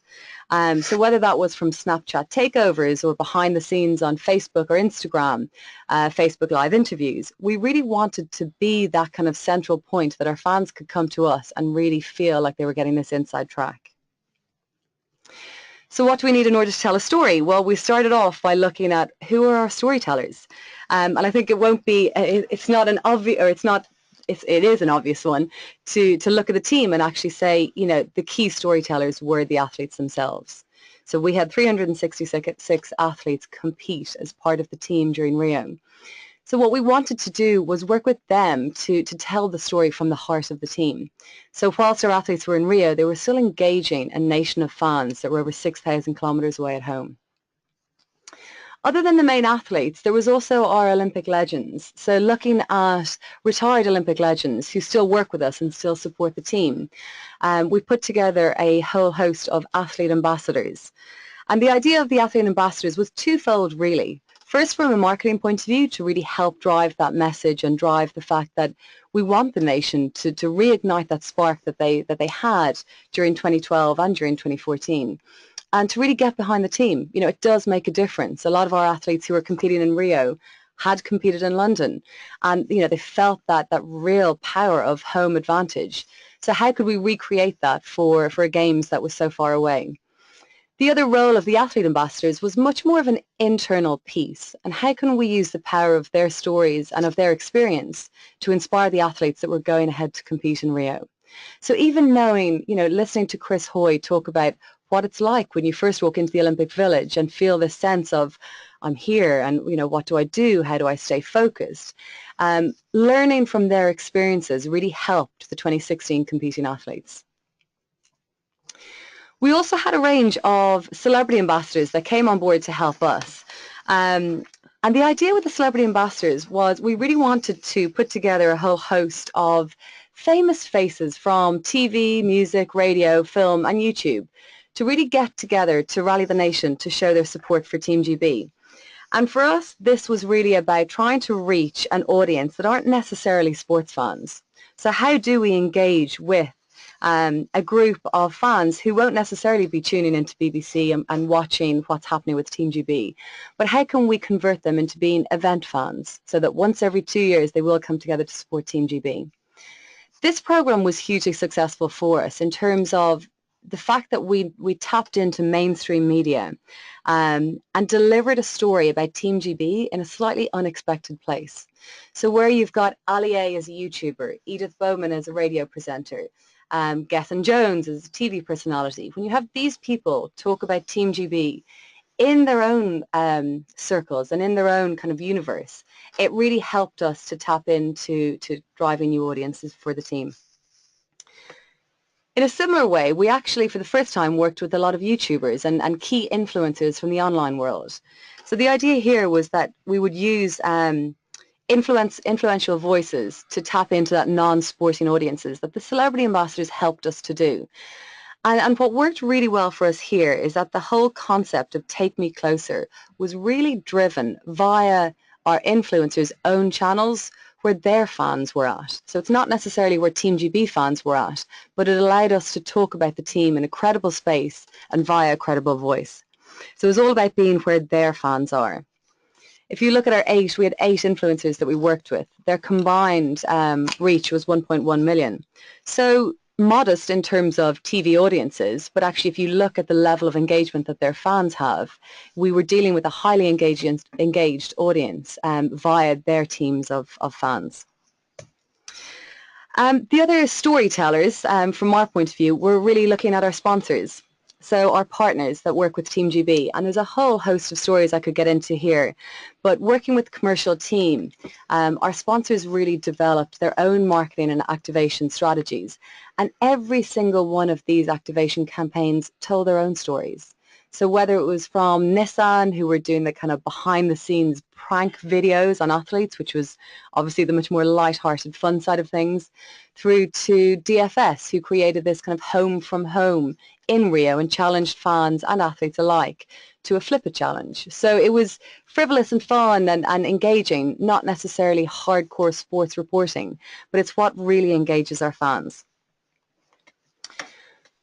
So whether that was from Snapchat takeovers or behind the scenes on Facebook or Instagram, Facebook Live interviews, we really wanted to be that kind of central point that our fans could come to us and really feel like they were getting this inside track. So what do we need in order to tell a story? Well, we started off by looking at who are our storytellers. And I think it won't be, it's not an obvious, or it is an obvious one to look at the team and actually say, you know, the key storytellers were the athletes themselves. So we had 366 athletes compete as part of the team during Rio. So what we wanted to do was work with them to tell the story from the heart of the team. So whilst our athletes were in Rio, they were still engaging a nation of fans that were over 6,000 kilometers away at home. Other than the main athletes, there was also our Olympic legends. So looking at retired Olympic legends who still work with us and still support the team, we put together a whole host of athlete ambassadors. And the idea of the athlete ambassadors was twofold, really. First, from a marketing point of view, to really help drive that message and drive the fact that we want the nation to reignite that spark that they had during 2012 and during 2014. And to really get behind the team. You know, it does make a difference. A lot of our athletes who were competing in Rio had competed in London, and you know, they felt that real power of home advantage. So how could we recreate that for a games that was so far away? The other role of the athlete ambassadors was much more of an internal piece, and how can we use the power of their stories and of their experience to inspire the athletes that were going ahead to compete in Rio? So even knowing, you know, listening to Chris Hoy talk about what it's like when you first walk into the Olympic Village and feel this sense of, I'm here, and you know, what do I do? How do I stay focused? Learning from their experiences really helped the 2016 competing athletes. We also had a range of celebrity ambassadors that came on board to help us. And the idea with the celebrity ambassadors was we really wanted to put together a whole host of famous faces from TV, music, radio, film, and YouTube to really get together to rally the nation to show their support for Team GB. And for us, this was really about trying to reach an audience that aren't necessarily sports fans. So how do we engage with a group of fans who won't necessarily be tuning into BBC and watching what's happening with Team GB, but how can we convert them into being event fans so that once every 2 years they will come together to support Team GB? This program was hugely successful for us in terms of the fact that we tapped into mainstream media and delivered a story about Team GB in a slightly unexpected place. So where you've got Ali A as a YouTuber, Edith Bowman as a radio presenter, Gethin Jones as a TV personality, when you have these people talk about Team GB in their own circles and in their own kind of universe, it really helped us to tap into driving new audiences for the team. In a similar way, we actually, for the first time, worked with a lot of YouTubers and key influencers from the online world. So the idea here was that we would use influential voices to tap into that non-sporting audiences that the celebrity ambassadors helped us to do. And what worked really well for us here is that the whole concept of Take Me Closer was really driven via our influencers' own channels where their fans were at. So it's not necessarily where Team GB fans were at, but it allowed us to talk about the team in a credible space and via a credible voice. So it was all about being where their fans are. If you look at we had 8 influencers that we worked with. Their combined reach was 1.1 million. So modest in terms of TV audiences, but actually if you look at the level of engagement that their fans have, we were dealing with a highly engaged audience via their teams of fans. The other storytellers, from our point of view, were really looking at our sponsors. So our partners that work with Team GB, and there's a whole host of stories I could get into here, but working with the commercial team, our sponsors really developed their own marketing and activation strategies, and every single one of these activation campaigns told their own stories. So whether it was from Nissan, who were doing the kind of behind-the-scenes prank videos on athletes, which was obviously the much more light-hearted, fun side of things, through to DFS, who created this kind of home from home in Rio and challenged fans and athletes alike to a flip-it challenge. So it was frivolous and fun and engaging, not necessarily hardcore sports reporting, but it's what really engages our fans.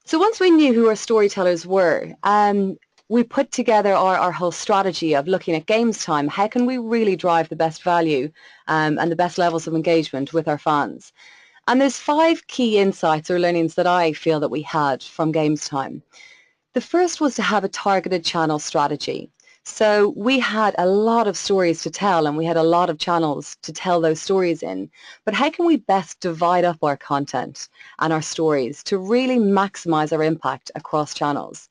So once we knew who our storytellers were, we put together our whole strategy of looking at games time. How can we really drive the best value and the best levels of engagement with our fans? And there's 5 key insights or learnings that I feel that we had from games time. The first was to have a targeted channel strategy. So we had a lot of stories to tell and we had a lot of channels to tell those stories in. But how can we best divide up our content and our stories to really maximize our impact across channels?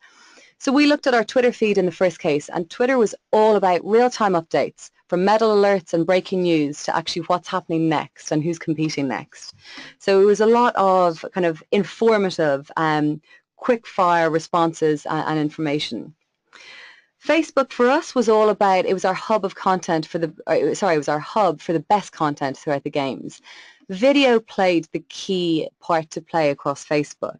So we looked at our Twitter feed in the first case, and Twitter was all about real-time updates, from medal alerts and breaking news to actually what's happening next and who's competing next. So it was a lot of kind of informative, quick-fire responses and information. Facebook for us was all about, it was our hub of content for the, it was our hub for the best content throughout the games. Video played the key part to play across Facebook.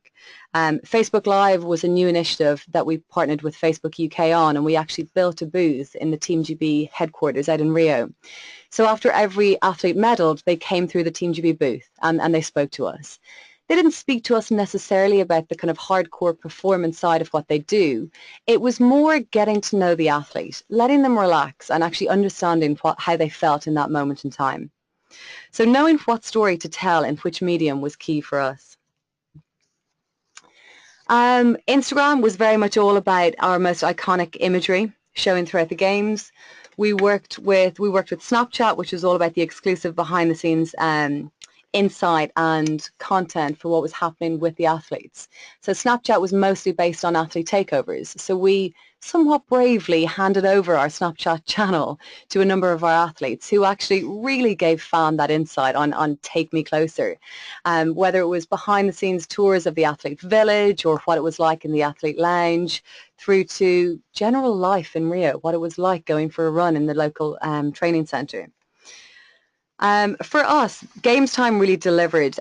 Facebook Live was a new initiative that we partnered with Facebook UK on, and we actually built a booth in the Team GB headquarters out in Rio. So after every athlete medalled, they came through the Team GB booth and they spoke to us. They didn't speak to us necessarily about the kind of hardcore performance side of what they do. It was more getting to know the athlete, letting them relax and actually understanding how they felt in that moment in time. So knowing what story to tell in which medium was key for us. Instagram was very much all about our most iconic imagery showing throughout the games. We worked with Snapchat, which was all about the exclusive behind the scenes insight and content for what was happening with the athletes. So Snapchat was mostly based on athlete takeovers. So we somewhat bravely handed over our Snapchat channel to a number of our athletes who actually really gave fan that insight on Take Me Closer. Whether it was behind the scenes tours of the athlete village or what it was like in the athlete lounge, through to general life in Rio, what it was like going for a run in the local training center. For us, Games Time really delivered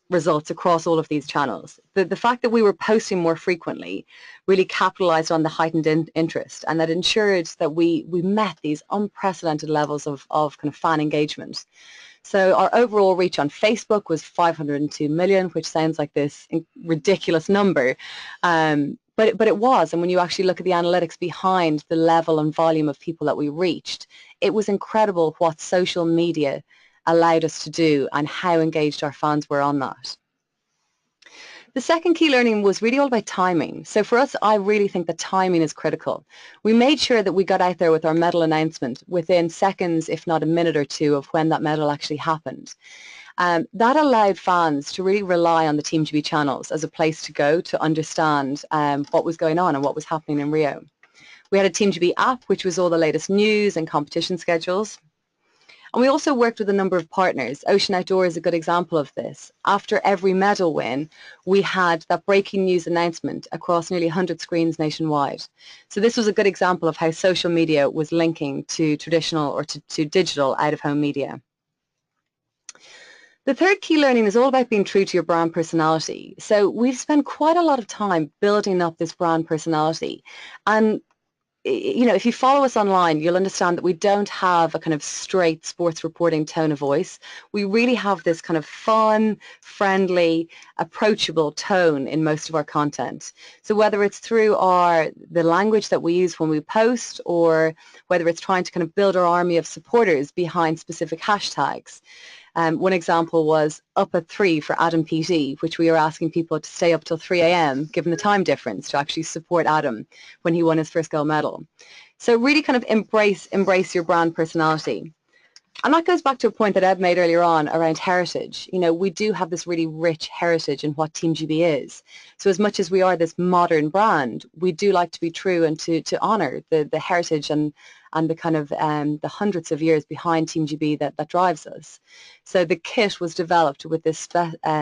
results across all of these channels. The fact that we were posting more frequently really capitalized on the heightened interest, and that ensured that we met these unprecedented levels of kind of fan engagement. So our overall reach on Facebook was 502 million, which sounds like this ridiculous number. But it was, and when you actually look at the analytics behind the level and volume of people that we reached, it was incredible what social media allowed us to do and how engaged our fans were on that. The second key learning was really all about timing. So for us, I really think that timing is critical. We made sure that we got out there with our medal announcement within seconds, if not a minute or two, of when that medal actually happened. That allowed fans to really rely on the Team GB channels as a place to go to understand what was going on and what was happening in Rio. We had a Team GB app, which was all the latest news and competition schedules. And we also worked with a number of partners. Ocean Outdoor is a good example of this. After every medal win, we had that breaking news announcement across nearly 100 screens nationwide. So this was a good example of how social media was linking to traditional or to digital out-of-home media. The third key learning is all about being true to your brand personality. So we've spent quite a lot of time building up this brand personality. And you know, if you follow us online, you'll understand that we don't have a kind of straight sports reporting tone of voice. We really have this kind of fun, friendly, approachable tone in most of our content. So whether it's through the language that we use when we post, or whether it's trying to kind of build our army of supporters behind specific hashtags. One example was Up at 3 for Adam PT, which we were asking people to stay up till 3 a.m. given the time difference to actually support Adam when he won his first gold medal. So really kind of embrace your brand personality. And that goes back to a point that Ed made earlier on around heritage. You know, we do have this really rich heritage in what Team GB is. So as much as we are this modern brand, we do like to be true and to honour the heritage and the kind of the hundreds of years behind Team GB that drives us. So the kit was developed with this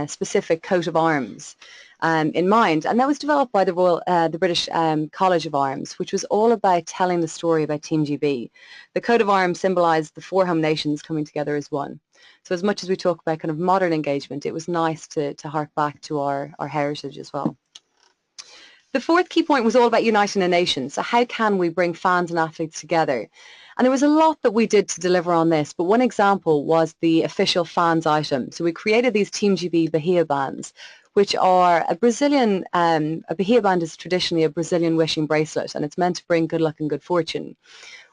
specific coat of arms in mind, and that was developed by the British College of Arms, which was all about telling the story about Team GB. The coat of arms symbolised the 4 home nations coming together as one. So as much as we talk about kind of modern engagement, it was nice to hark back to our heritage as well. The fourth key point was all about uniting a nation. So how can we bring fans and athletes together? And there was a lot that we did to deliver on this, but one example was the official fans item. So we created these Team GB Bahia bands, which are a Brazilian, a Bahia band is traditionally a Brazilian wishing bracelet, and it's meant to bring good luck and good fortune.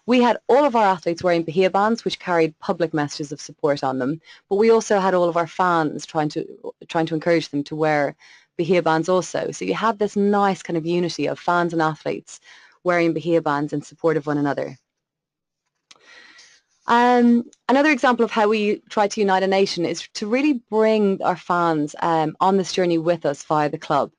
We had all of our athletes wearing Bahia bands, which carried public messages of support on them, but we also had all of our fans trying to encourage them to wear Bahia bands also. So you had this nice kind of unity of fans and athletes wearing Bahia bands in support of one another. Another example of how we try to unite a nation is to really bring our fans on this journey with us via the club.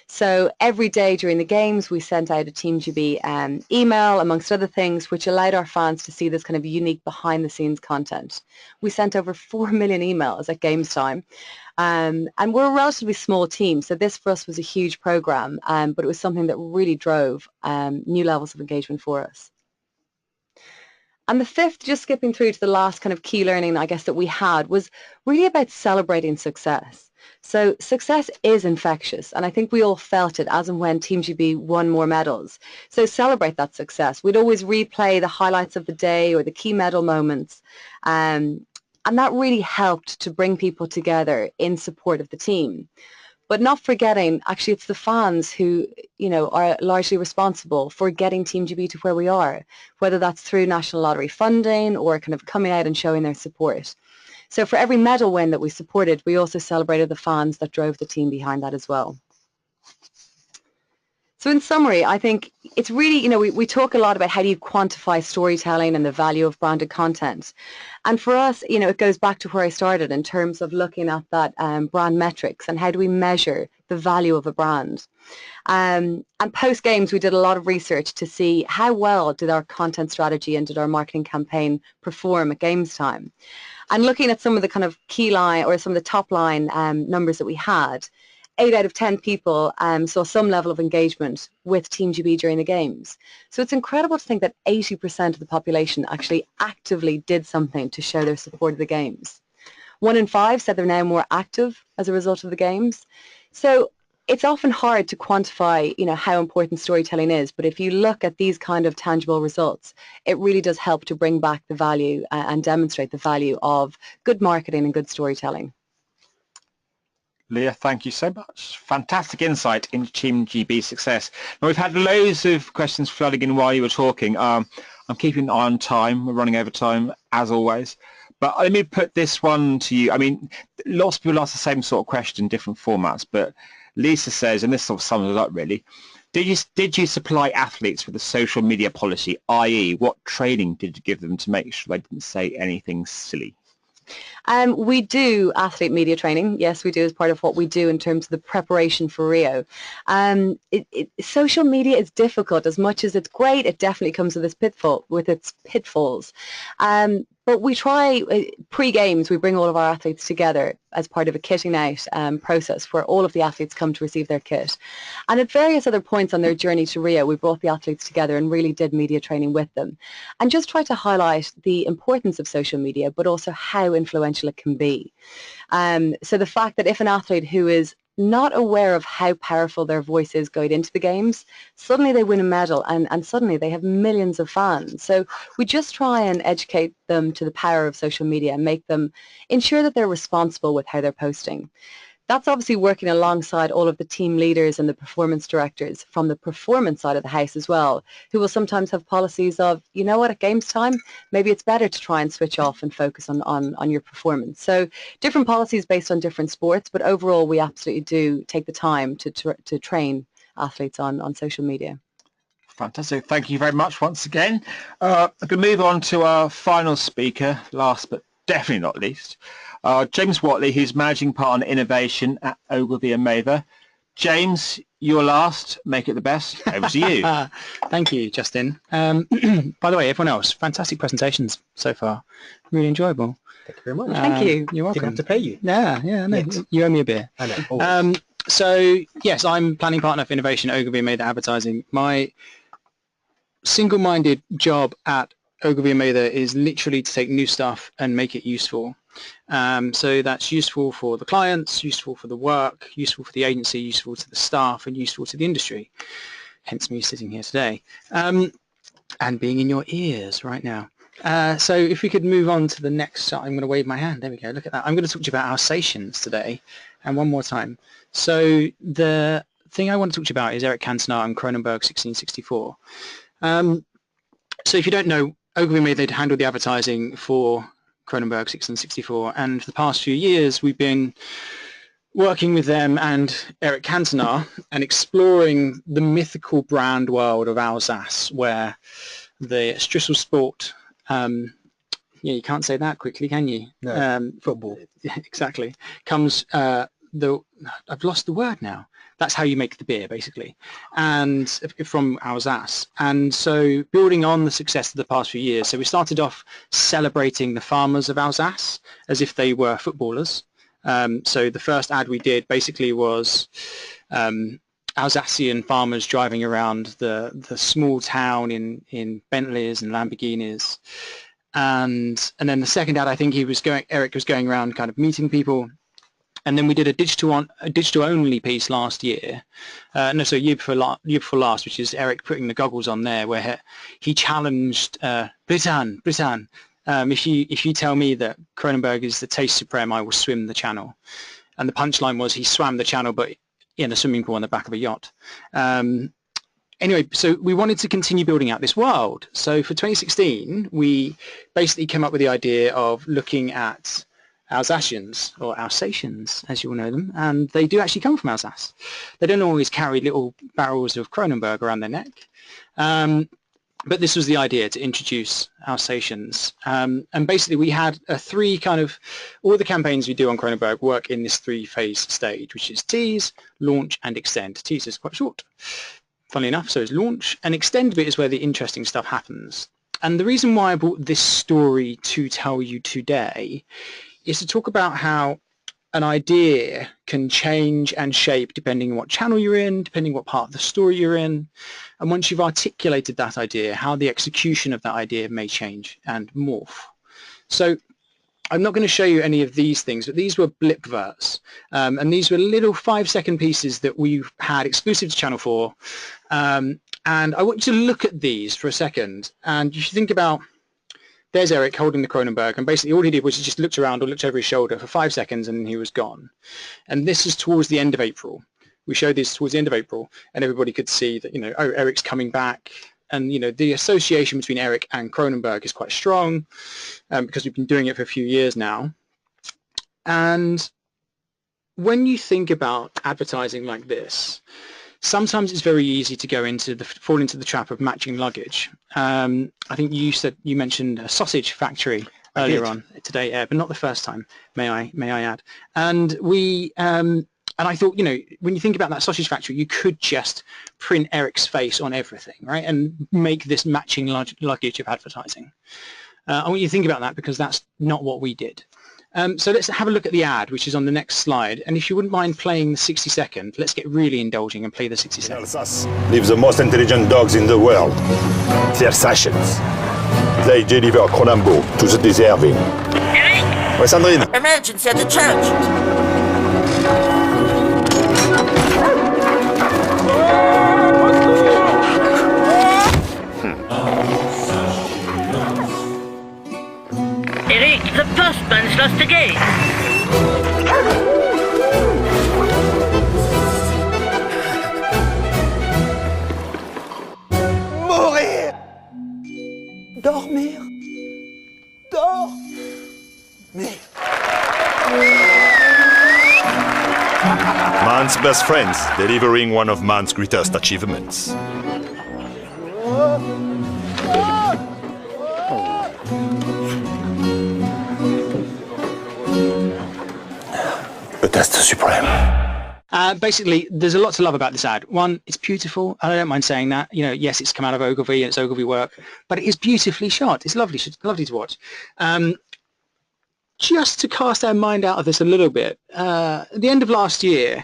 So every day during the games we sent out a Team GB email, amongst other things, which allowed our fans to see this kind of unique behind the scenes content. We sent over 4 million emails at games time. And we're a relatively small team, so this for us was a huge program, but it was something that really drove new levels of engagement for us. And the fifth, just skipping through to the last kind of key learning, I guess, that we had was really about celebrating success. So success is infectious, and I think we all felt it as and when Team GB won more medals. So celebrate that success. We'd always replay the highlights of the day or the key medal moments, and that really helped to bring people together in support of the team. But not forgetting, actually, it's the fans who, you know, are largely responsible for getting Team GB to where we are, whether that's through National Lottery funding or kind of coming out and showing their support. So for every medal win that we supported, we also celebrated the fans that drove the team behind that as well. So in summary, I think it's really, you know, we talk a lot about how do you quantify storytelling and the value of branded content. And for us, you know, it goes back to where I started in terms of looking at that brand metrics and how do we measure the value of a brand. And post-games, we did a lot of research to see how well did our content strategy and did our marketing campaign perform at games time. And looking at some of the kind of key line or some of the top line numbers that we had, 8 out of 10 people saw some level of engagement with Team GB during the games. So it's incredible to think that 80% of the population actually actively did something to show their support of the games. 1 in 5 said they're now more active as a result of the games. So it's often hard to quantify, you know, how important storytelling is, but if you look at these kind of tangible results, it really does help to bring back the value and demonstrate the value of good marketing and good storytelling. Leah, thank you so much. Fantastic insight into Team GB's success. Now, we've had loads of questions flooding in while you were talking. I'm keeping an eye on time. We're running over time, as always. But let me put this one to you. I mean, lots of people ask the same sort of question in different formats, but Lisa says, and this sort of sums it up really, did you supply athletes with a social media policy, i.e. what training did you give them to make sure they didn't say anything silly? We do athlete media training. Yes, we do as part of what we do in terms of the preparation for Rio. Social media is difficult. As much as it's great, it definitely comes with its pitfalls. But we try, pre-games, we bring all of our athletes together as part of a kitting out process where all of the athletes come to receive their kit. And at various other points on their journey to Rio, we brought the athletes together and really did media training with them. And just try to highlight the importance of social media, but also how influential it can be. So the fact that if an athlete who is not aware of how powerful their voice is going into the games. Suddenly they win a medal and suddenly they have millions of fans. So we just try and educate them to the power of social media and make them ensure that they're responsible with how they're posting. That's obviously working alongside all of the team leaders and the performance directors from the performance side of the house as well, who will sometimes have policies of, you know what, at games time, maybe it's better to try and switch off and focus on your performance. So different policies based on different sports, but overall we absolutely do take the time to train athletes on social media. Fantastic. Thank you very much once again. I'm going to move on to our final speaker, last but definitely not least. James Watley, who's Managing Partner Innovation at Ogilvy and Mather. James, you're last. Make it the best. Over to you. Thank you, Justin. By the way, everyone else, fantastic presentations so far. Really enjoyable. Thank you very much. Thank you. You're welcome. Didn't have to pay you. Yeah, no, you owe me a beer. I know. So, yes, I'm Planning Partner for Innovation at Ogilvy and Mather Advertising. My single-minded job at Ogilvy and Mather is literally to take new stuff and make it useful. So that's useful for the clients, useful for the work, useful for the agency, useful to the staff, and useful to the industry. Hence me sitting here today and being in your ears right now. So if we could move on to the next, I'm going to wave my hand. There we go. Look at that. I'm going to talk to you about Alsatians today. And one more time. So the thing I want to talk to you about is Eric Cantona and Cronenberg 1664. So if you don't know, Ogilvy and Mather handled the advertising for Cronenberg 1664, and for the past few years we've been working with them and Eric Cantona and exploring the mythical brand world of Alsace, where the Strissel Sport, you can't say that quickly, can you? No, football. Exactly. Comes, I've lost the word now. That's how you make the beer, basically, and from Alsace. And so building on the success of the past few years, so we started off celebrating the farmers of Alsace as if they were footballers. So the first ad we did basically was Alsatian farmers driving around the small town in Bentleys and Lamborghinis. And then the second ad, I think Eric was going around kind of meeting people. And then we did a digital-only piece last year. Year before last, which is Eric putting the goggles on there, where he challenged Britain. If you tell me that Cronenberg is the taste supreme, I will swim the channel. And the punchline was he swam the channel, but in a swimming pool on the back of a yacht. Anyway, so we wanted to continue building out this world. So for 2016, we basically came up with the idea of looking at Alsatians, or Alsatians as you all know them, and they do actually come from Alsace. They don't always carry little barrels of Cronenberg around their neck, but this was the idea, to introduce Alsatians. And basically we had all the campaigns we do on Cronenberg work in this three-phase stage, which is tease, launch and extend. Tease is quite short, funnily enough, so is launch, and extend bit is where the interesting stuff happens. And the reason why I brought this story to tell you today is to talk about how an idea can change and shape depending on what channel you're in, depending on what part of the story you're in. And once you've articulated that idea, how the execution of that idea may change and morph. So I'm not going to show you any of these things, but these were Blipverts. And these were little 5-second pieces that we had exclusive to Channel 4. And I want you to look at these for a second. And you should think about, there's Eric holding the Cronenberg, and basically all he did was he just looked around or looked over his shoulder for 5 seconds and he was gone. And this is towards the end of April. We showed this towards the end of April, and everybody could see that, oh, Eric's coming back. And, the association between Eric and Cronenberg is quite strong because we've been doing it for a few years now. And when you think about advertising like this, sometimes it's very easy to fall into the trap of matching luggage. I think you mentioned a sausage factory earlier on today, but not the first time, may I add. And and I thought, when you think about that sausage factory, you could just print Eric's face on everything, right, and make this matching luggage of advertising. I want you to think about that, because that's not what we did. So let's have a look at the ad, which is on the next slide. And if you wouldn't mind playing the 60-second, let's get really indulging and play the 60-second. Alsace live the most intelligent dogs in the world, the Alsatians. They deliver Cronenberg to the deserving. Eric? Ouais, Sandrine. Emergency at the church. best friends, delivering one of man's greatest achievements. The test supreme. Basically, there's a lot to love about this ad. One, it's beautiful, and I don't mind saying that. You know, yes, it's come out of Ogilvy, and it's Ogilvy work, but it is beautifully shot. It's lovely to watch. Just to cast our mind out of this a little bit, at the end of last year,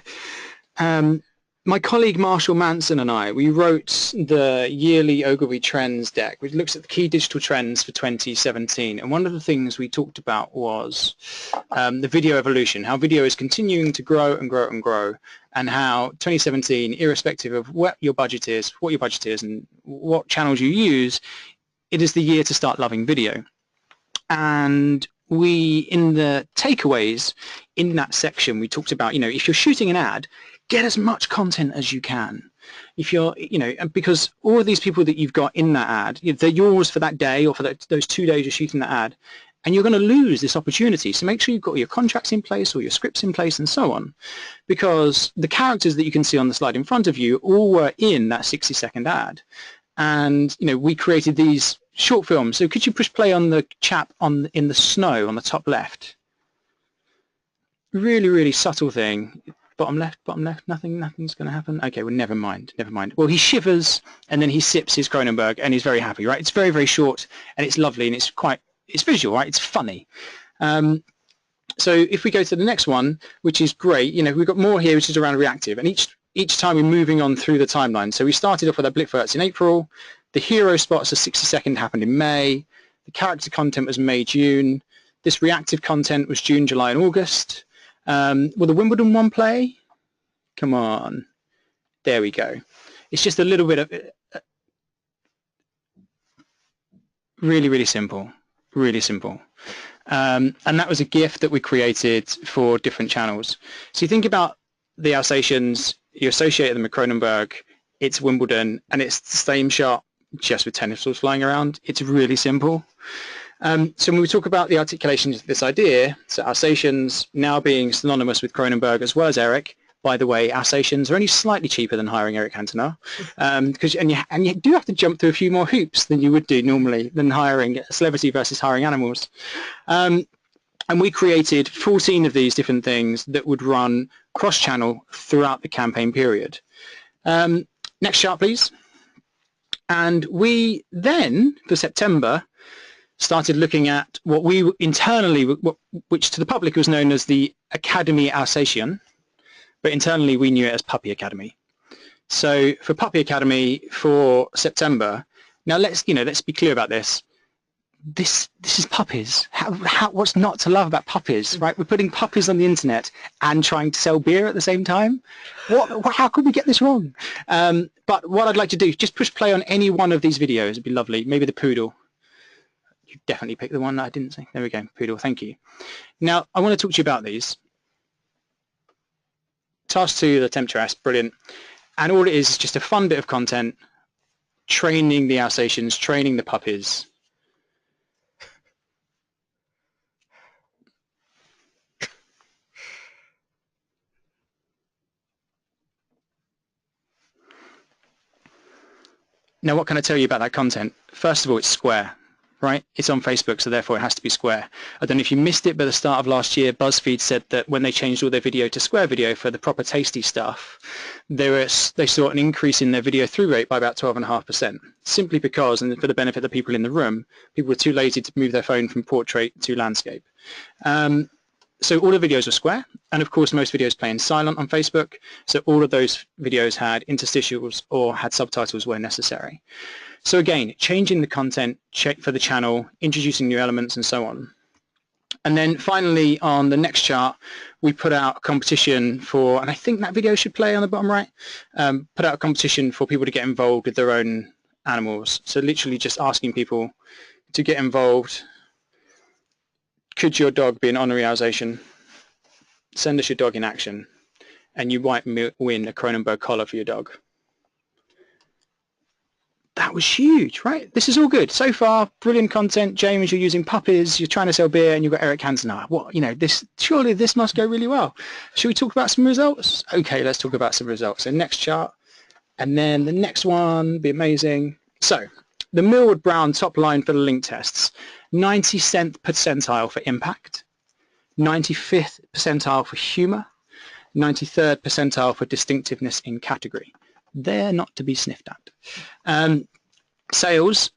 my colleague Marshall Manson and I, we wrote the yearly Ogilvy Trends deck, which looks at the key digital trends for 2017. And one of the things we talked about was the video evolution, how video is continuing to grow and grow and grow, and how 2017, irrespective of what your budget is, and what channels you use, it is the year to start loving video. And we, in the takeaways, in that section, we talked about, you know, if you're shooting an ad, get as much content as you can. If you're, you know, because all of these people that you've got in that ad, they're yours for that day or for those 2 days you're shooting that ad, and you're going to lose this opportunity. So make sure you've got your contracts in place or your scripts in place and so on, because the characters that you can see on the slide in front of you all were in that 60-second ad. And, you know, we created these short films. So could you push play on the chap in the snow on the top left? Really, really subtle thing. Bottom left, nothing's going to happen. Okay, well, never mind. Well, he shivers and then he sips his Kronenberg and he's very happy, right? It's very, very short and it's lovely and it's visual, right? It's funny. So if we go to the next one, which is great, you know, we've got more here, which is around reactive, and each time we're moving on through the timeline. So we started off with our Blipverts in April. The hero spots, a 60-second happened in May. The character content was May, June. This reactive content was June, July, and August. Will the Wimbledon one play? Come on. There we go. It's just a little bit of really, really simple. Really simple. And that was a GIF that we created for different channels. So you think about the Alsatians, you associate them with Kronenberg, it's Wimbledon, and it's the same shot just with tennis balls flying around. It's really simple. So when we talk about the articulations of this idea, so Alsatians now being synonymous with Kronenberg as well as Eric. By the way, Alsatians are only slightly cheaper than hiring Eric Cantona, and you do have to jump through a few more hoops than you would do normally than hiring a celebrity versus hiring animals. And we created 14 of these different things that would run cross-channel throughout the campaign period. Next chart, please. And we then, for September, started looking at what we internally, which to the public was known as the Academy Alsatian, but internally we knew it as Puppy Academy. So for Puppy Academy for September, now let's be clear about this. This is puppies. What's not to love about puppies, right? We're putting puppies on the internet and trying to sell beer at the same time. How could we get this wrong? But what I'd like to do is just push play on any one of these videos. It'd be lovely. Maybe the poodle. You definitely picked the one that I didn't say. There we go, poodle. Thank you. Now I want to talk to you about these. Task 2, the Temptress, brilliant. And all it is just a fun bit of content, training the Alsatians, training the puppies. Now, what can I tell you about that content? First of all, it's square, right? It's on Facebook, so therefore it has to be square. I don't know if you missed it, but at the start of last year, BuzzFeed said that when they changed all their video to square video for the proper tasty stuff, they saw an increase in their video through rate by about 12.5%, simply because, and for the benefit of the people in the room, people were too lazy to move their phone from portrait to landscape. So all the videos were square, and of course most videos play in silent on Facebook, so all of those videos had interstitials or had subtitles where necessary. So again, changing the content for the channel, introducing new elements and so on. And then finally on the next chart, we put out a competition for, and I think that video should play on the bottom right, put out a competition for people to get involved with their own animals. So literally just asking people to get involved. Could your dog be an honorary Alsatian? Send us your dog in action, and you might win a Kronenberg collar for your dog. that was huge, right? This is all good. So far, brilliant content. James, you're using puppies, you're trying to sell beer, and you've got Eric Cantona. What, surely this must go really well. Should we talk about some results? Okay, let's talk about some results. So next chart, and then the next one, be amazing. So the Millward Brown top line for the link tests, 97th percentile for impact, 95th percentile for humor, 93rd percentile for distinctiveness in category. They're not to be sniffed at. Sales,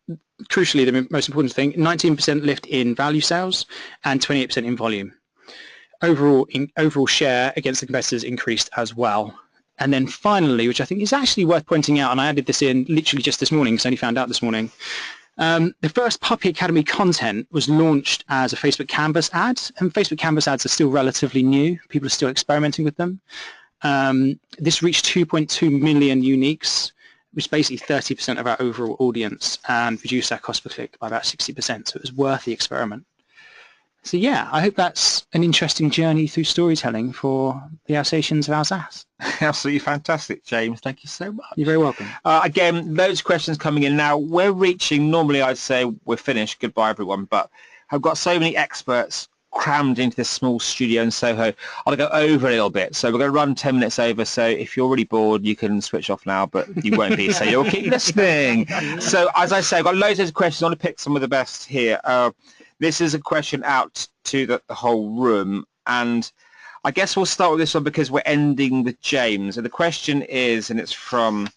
crucially the most important thing, 19% lift in value sales and 28% in volume. Overall share against the competitors increased as well. And then finally, which I think is actually worth pointing out, and I added this in literally just this morning because I only found out this morning, the first Puppy Academy content was launched as a Facebook Canvas ad, and Facebook Canvas ads are still relatively new. People are still experimenting with them. This reached 2.2 million uniques, which is basically 30% of our overall audience, and reduced our cost per click by about 60%, so it was worth the experiment. So yeah, I hope that's an interesting journey through storytelling for the Alsatians of Alsace. Absolutely fantastic, James. Thank you so much. You're very welcome. Again, loads of questions coming in now. We're reaching, normally I'd say we're finished, goodbye everyone, but I've got so many experts crammed into this small studio in Soho. I'll go over a little bit. So we're going to run 10 minutes over. So if you're really bored, you can switch off now, but you won't be. So you'll keep listening. So as I say, I've got loads of questions. I want to pick some of the best here. This is a question out to the whole room. And I guess we'll start with this one because we're ending with James. And the question is, and it's from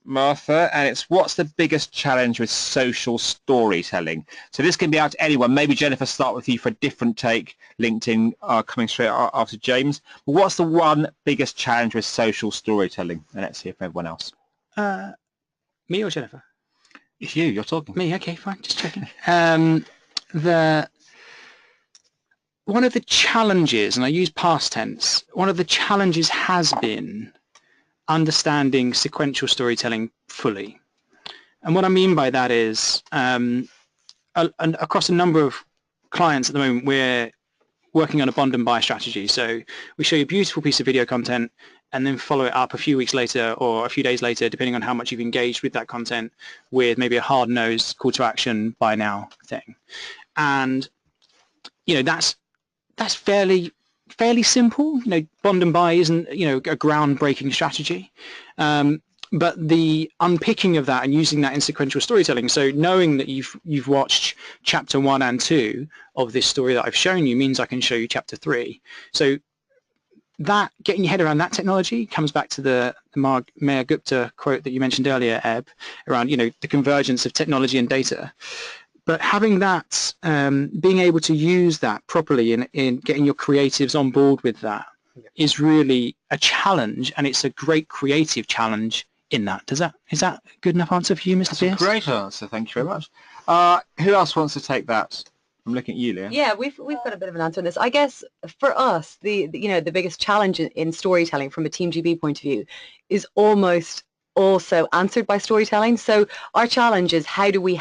Martha, and it's, what's the biggest challenge with social storytelling? So this can be out to anyone. Maybe Jennifer, start with you for a different take. LinkedIn coming straight after James. But what's the one biggest challenge with social storytelling? And let's hear from everyone else. Me or Jennifer? It's you. You're talking. Me. Okay, fine. Just checking. One of the challenges, and I use past tense, one of the challenges has been understanding sequential storytelling fully. And what I mean by that is, across a number of clients at the moment, we're working on a bond and buy strategy. So we show you a beautiful piece of video content and then follow it up a few weeks later or a few days later, depending on how much you've engaged with that content, with maybe a hard-nosed call to action, buy now thing. And, that's fairly simple. Bond and buy isn't, a groundbreaking strategy. But the unpicking of that and using that in sequential storytelling, so knowing that you've watched chapter 1 and 2 of this story that I've shown you means I can show you chapter 3. So that, getting your head around that technology comes back to the Mayor Gupta quote that you mentioned earlier, Eb, around, the convergence of technology and data. But having that, being able to use that properly in getting your creatives on board with that is really a challenge, and it's a great creative challenge in that. Is that a good enough answer for you, Mr. Pierce? That's a great answer. Thank you very much. Who else wants to take that? I'm looking at you, Leah. Yeah, we've got a bit of an answer on this. I guess for us, the biggest challenge in storytelling from a Team GB point of view is almost also answered by storytelling. So our challenge is how do we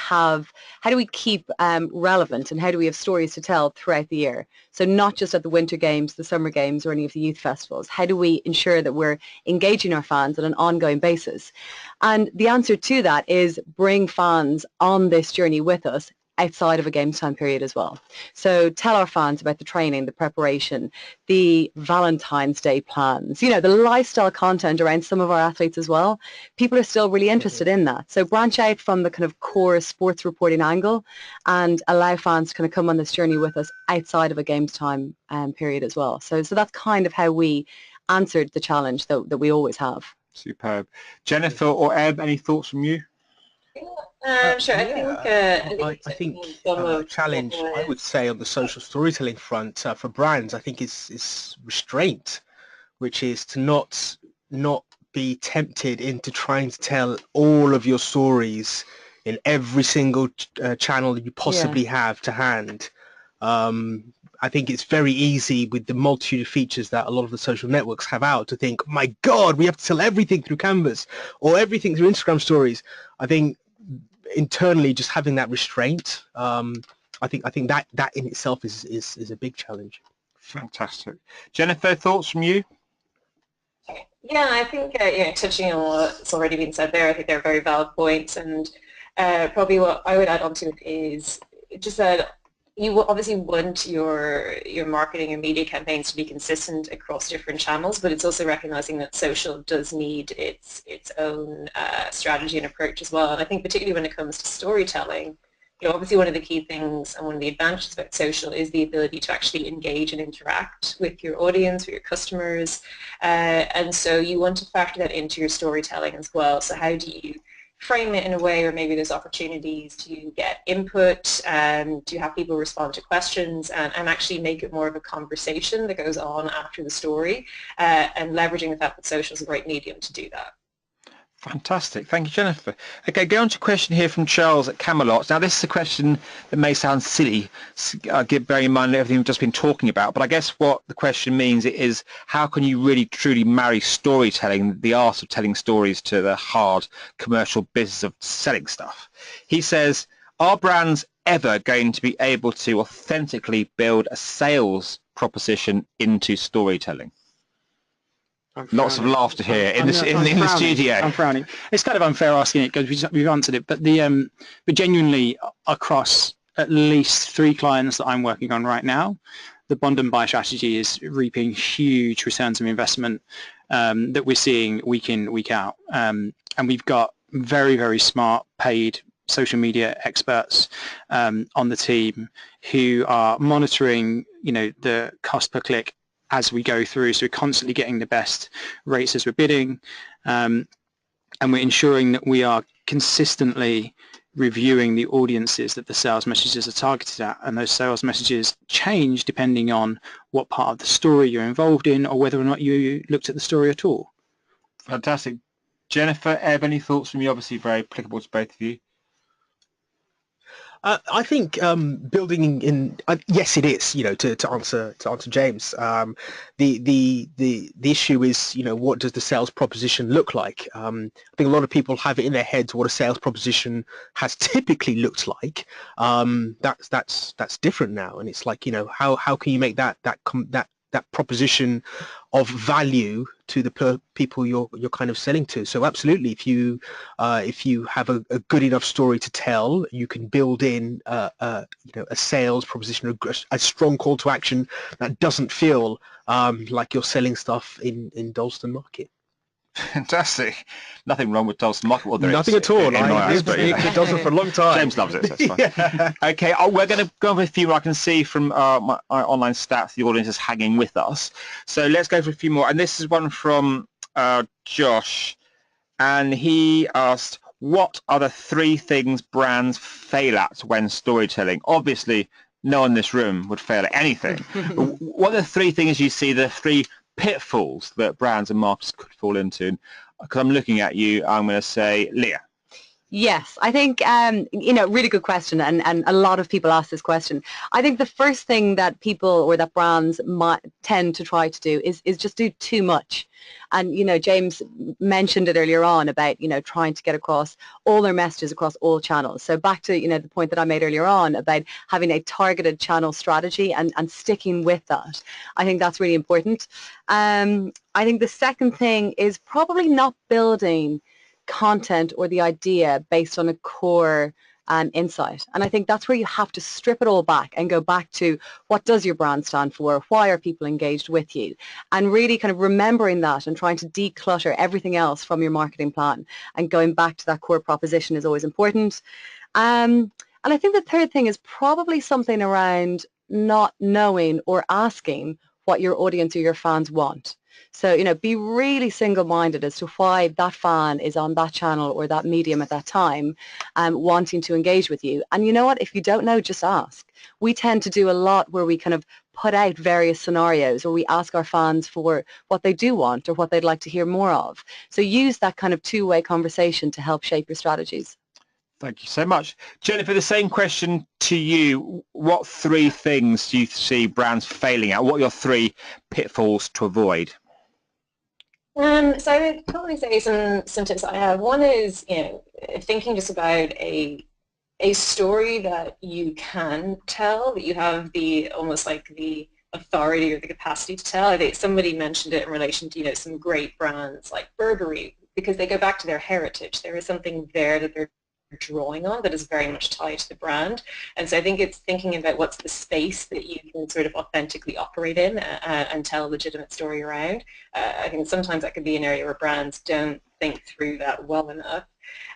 keep relevant, and how do we have stories to tell throughout the year? So not just at the winter games, the summer games, or any of the youth festivals. How do we ensure that we're engaging our fans on an ongoing basis? And the answer to that is bring fans on this journey with us outside of a games time period as well. So tell our fans about the training, the preparation, the Valentine's Day plans, the lifestyle content around some of our athletes as well. People are still really interested in that. So branch out from the kind of core sports reporting angle and allow fans to kind of come on this journey with us outside of a games time period as well. So that's kind of how we answered the challenge that we always have. Superb. Jennifer or Eb, any thoughts from you? Sure. I think a challenge, I would say, on the social storytelling front for brands, I think is restraint, which is to not be tempted into trying to tell all of your stories in every single channel that you possibly have to hand. I think it's very easy with the multitude of features that a lot of the social networks have out to think, oh my God, we have to tell everything through Canvas or everything through Instagram stories. I think internally just having that restraint, I think that in itself is a big challenge. Fantastic. Jennifer, thoughts from you? Yeah, I think touching on what's already been said there, I think they're very valid points, and probably what I would add on to it is just that you will obviously want your marketing and media campaigns to be consistent across different channels, but it's also recognizing that social does need its own strategy and approach as well. And I think particularly when it comes to storytelling, obviously one of the key things and one of the advantages about social is the ability to actually engage and interact with your audience, with your customers, and so you want to factor that into your storytelling as well. So how do you frame it in a way where maybe there's opportunities to get input, to have people respond to questions, and actually make it more of a conversation that goes on after the story, and leveraging the fact that social is a great medium to do that. Fantastic. Thank you, Jennifer. Okay, go on to a question here from Charles at Camelot. Now, this is a question that may sound silly, bearing in mind everything we've just been talking about, but I guess what the question means is how can you really truly marry storytelling, the art of telling stories, to the hard commercial business of selling stuff? He says, are brands ever going to be able to authentically build a sales proposition into storytelling? Lots of laughter here in the studio. I'm frowning. It's kind of unfair asking it because we've answered it, but but genuinely across at least 3 clients that I'm working on right now, the bond and buy strategy is reaping huge returns of investment that we're seeing week in, week out, and we've got very, very smart paid social media experts on the team who are monitoring, the cost per click as we go through, so we're constantly getting the best rates as we're bidding, and we're ensuring that we are consistently reviewing the audiences that the sales messages are targeted at, and those sales messages change depending on what part of the story you're involved in or whether or not you looked at the story at all. Fantastic. Jennifer, Eb, any thoughts from you? Obviously very applicable to both of you. I think building in yes, it is. To answer James, the issue is what does the sales proposition look like? I think a lot of people have it in their heads what a sales proposition has typically looked like. That's different now, and it's like how can you make that proposition of value to the people you're kind of selling to. So absolutely, if you have a good enough story to tell, you can build in a sales proposition, a strong call to action that doesn't feel like you're selling stuff in Dalston Market. Fantastic. Nothing wrong with Dalston Market. Well, nothing at all. I've been in Dalston for a long time. James loves it, so that's fine. Yeah. Okay, we're going to go over a few more. I can see from my online stats the audience is hanging with us. So let's go for a few more. And this is one from Josh. And he asked, what are the 3 things brands fail at when storytelling? Obviously, no one in this room would fail at anything. What are the 3 things you see, the 3 pitfalls that brands and marketers could fall into? Because I'm looking at you, I'm going to say Leah. Yes, I think, really good question, and a lot of people ask this question. I think the first thing that people or that brands might tend to try to do is just do too much. And, James mentioned it earlier on about, trying to get across all their messages across all channels. So back to, the point that I made earlier on about having a targeted channel strategy and sticking with that. I think that's really important. I think the second thing is probably not building content or the idea based on a core insight. And I think that's where you have to strip it all back and go back to what does your brand stand for? Why are people engaged with you? And really kind of remembering that and trying to declutter everything else from your marketing plan and going back to that core proposition is always important. And I think the third thing is probably something around not knowing or asking what your audience or your fans want. So, be really single-minded as to why that fan is on that channel or that medium at that time, wanting to engage with you. And you know what? If you don't know, just ask. We tend to do a lot where we kind of put out various scenarios or we ask our fans for what they do want or what they'd like to hear more of. So use that kind of two-way conversation to help shape your strategies. Thank you so much. Jennifer, the same question to you. What 3 things do you see brands failing at? What are your 3 pitfalls to avoid? So I would probably say some tips I have. One is, thinking just about a story that you can tell, that you have almost like the authority or the capacity to tell. I think somebody mentioned it in relation to, some great brands like Burberry, because they go back to their heritage. There is something there that they're drawing on that is very much tied to the brand. And so I think it's thinking about what's the space that you can sort of authentically operate in and tell a legitimate story around. I think sometimes that could be an area where brands don't think through that well enough.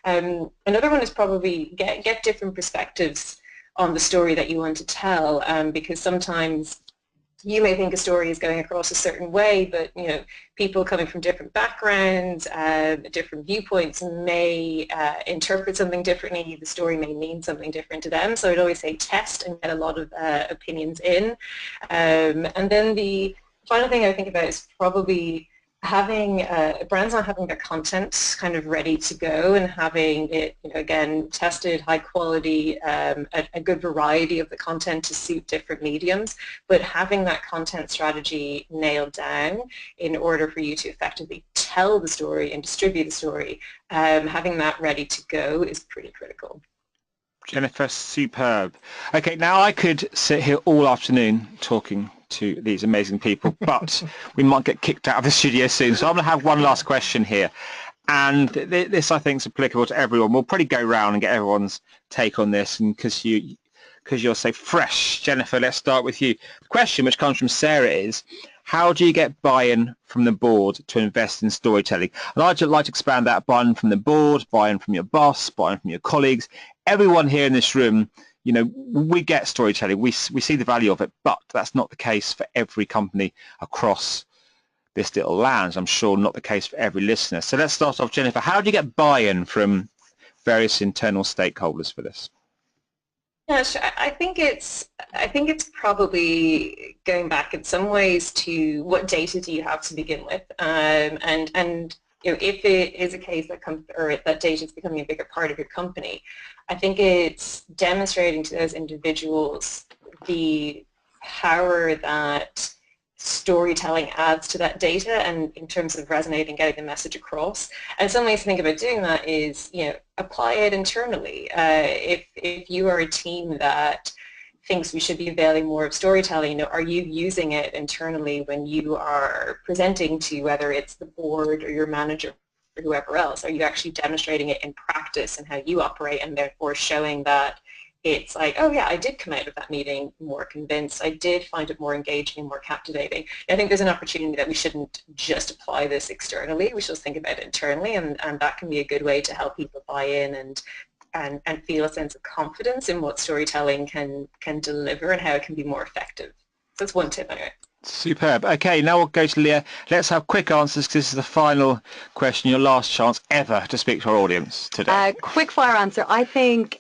Another one is probably get different perspectives on the story that you want to tell, because sometimes you may think a story is going across a certain way, but people coming from different backgrounds, different viewpoints may interpret something differently. The story may mean something different to them. So I'd always say test and get a lot of opinions in. And then the final thing I think about is probably having brands not having their content kind of ready to go and having it, again, tested, high quality, a good variety of the content to suit different mediums, but having that content strategy nailed down in order for you to effectively tell the story and distribute the story, having that ready to go is pretty critical. Jennifer, superb. Okay, now I could sit here all afternoon talking to these amazing people, but we might get kicked out of the studio soon. So I'm going to have one last question here. And this, I think, is applicable to everyone. We'll probably go around and get everyone's take on this. And because you're so fresh, Jennifer, let's start with you. The question, which comes from Sarah, is, how do you get buy-in from the board to invest in storytelling? And I'd like to expand that: buy-in from the board, buy-in from your boss, buy-in from your colleagues. Everyone here in this room, we get storytelling. We see the value of it, but that's not the case for every company across this little land. I'm sure not the case for every listener. So let's start off, Jennifer. How do you get buy-in from various internal stakeholders for this? Yeah, sure. I think it's probably going back in some ways to what data do you have to begin with, and if it is a case that that data is becoming a bigger part of your company, I think it's demonstrating to those individuals the power that storytelling adds to that data, and in terms of resonating, getting the message across. And some ways to think about doing that is, apply it internally. If you are a team that thinks we should be availing more of storytelling, are you using it internally when you are presenting to, whether it's the board or your manager or whoever else? Are you actually demonstrating it in practice and how you operate, and therefore showing that it's like, oh yeah, I did come out of that meeting more convinced, I did find it more engaging and more captivating. I think there's an opportunity that we shouldn't just apply this externally, we should think about it internally, and that can be a good way to help people buy in and feel a sense of confidence in what storytelling can deliver and how it can be more effective. So that's one tip anyway. Superb. Okay, now we'll go to Leah. Let's have quick answers, because this is the final question, your last chance ever to speak to our audience today. Quick fire answer. I think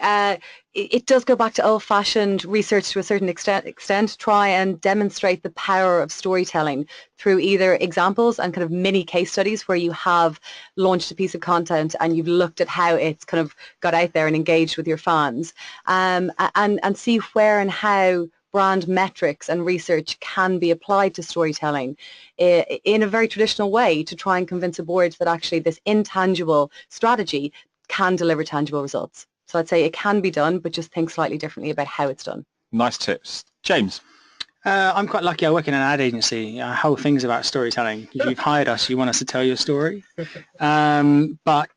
it does go back to old-fashioned research to a certain extent. Try and demonstrate the power of storytelling through either examples and kind of mini case studies where you have launched a piece of content and you've looked at how it's kind of got out there and engaged with your fans, and see where and how brand metrics and research can be applied to storytelling in a very traditional way to try and convince a board that actually this intangible strategy can deliver tangible results. So I'd say it can be done, but just think slightly differently about how it's done. Nice tips. James? I'm quite lucky. I work in an ad agency. Our whole thing's about storytelling. If you've hired us, you want us to tell your story. But,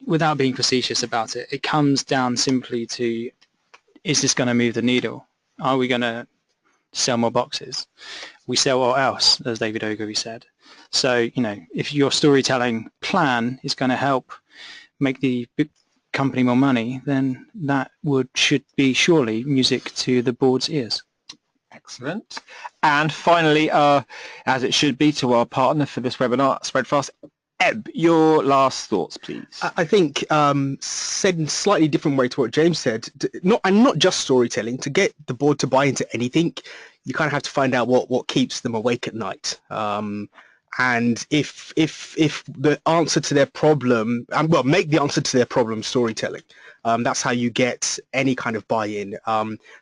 without being facetious about it, it comes down simply to, is this going to move the needle? Are we going to sell more boxes? We sell what else, as David Ogilvy said. So, if your storytelling plan is going to help make the company more money, then that should be surely music to the board's ears. Excellent. And finally, as it should be, to our partner for this webinar, Spreadfast, Eb, your last thoughts, please. I think, said in a slightly different way to what James said, not just storytelling, to get the board to buy into anything, you kind of have to find out what keeps them awake at night. And if the answer to their problem, make the answer to their problem storytelling. That's how you get any kind of buy-in.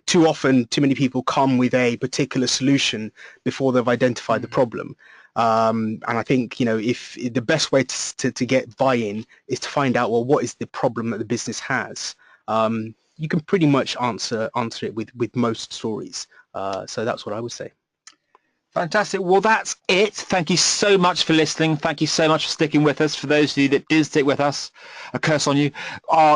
Too often, too many people come with a particular solution before they've identified the problem. And I think, if the best way to get buy-in is to find out, well, what is the problem that the business has? You can pretty much answer it with most stories. So that's what I would say. Fantastic. Well, that's it. Thank you so much for listening. Thank you so much for sticking with us. For those of you that did stick with us, a curse on you.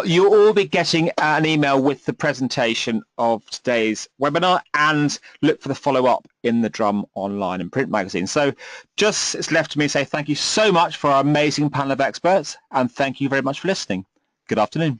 You'll all be getting an email with the presentation of today's webinar, and look for the follow-up in the Drum online and print magazine. So just it's left to me to say thank you so much for our amazing panel of experts, and thank you very much for listening. Good afternoon.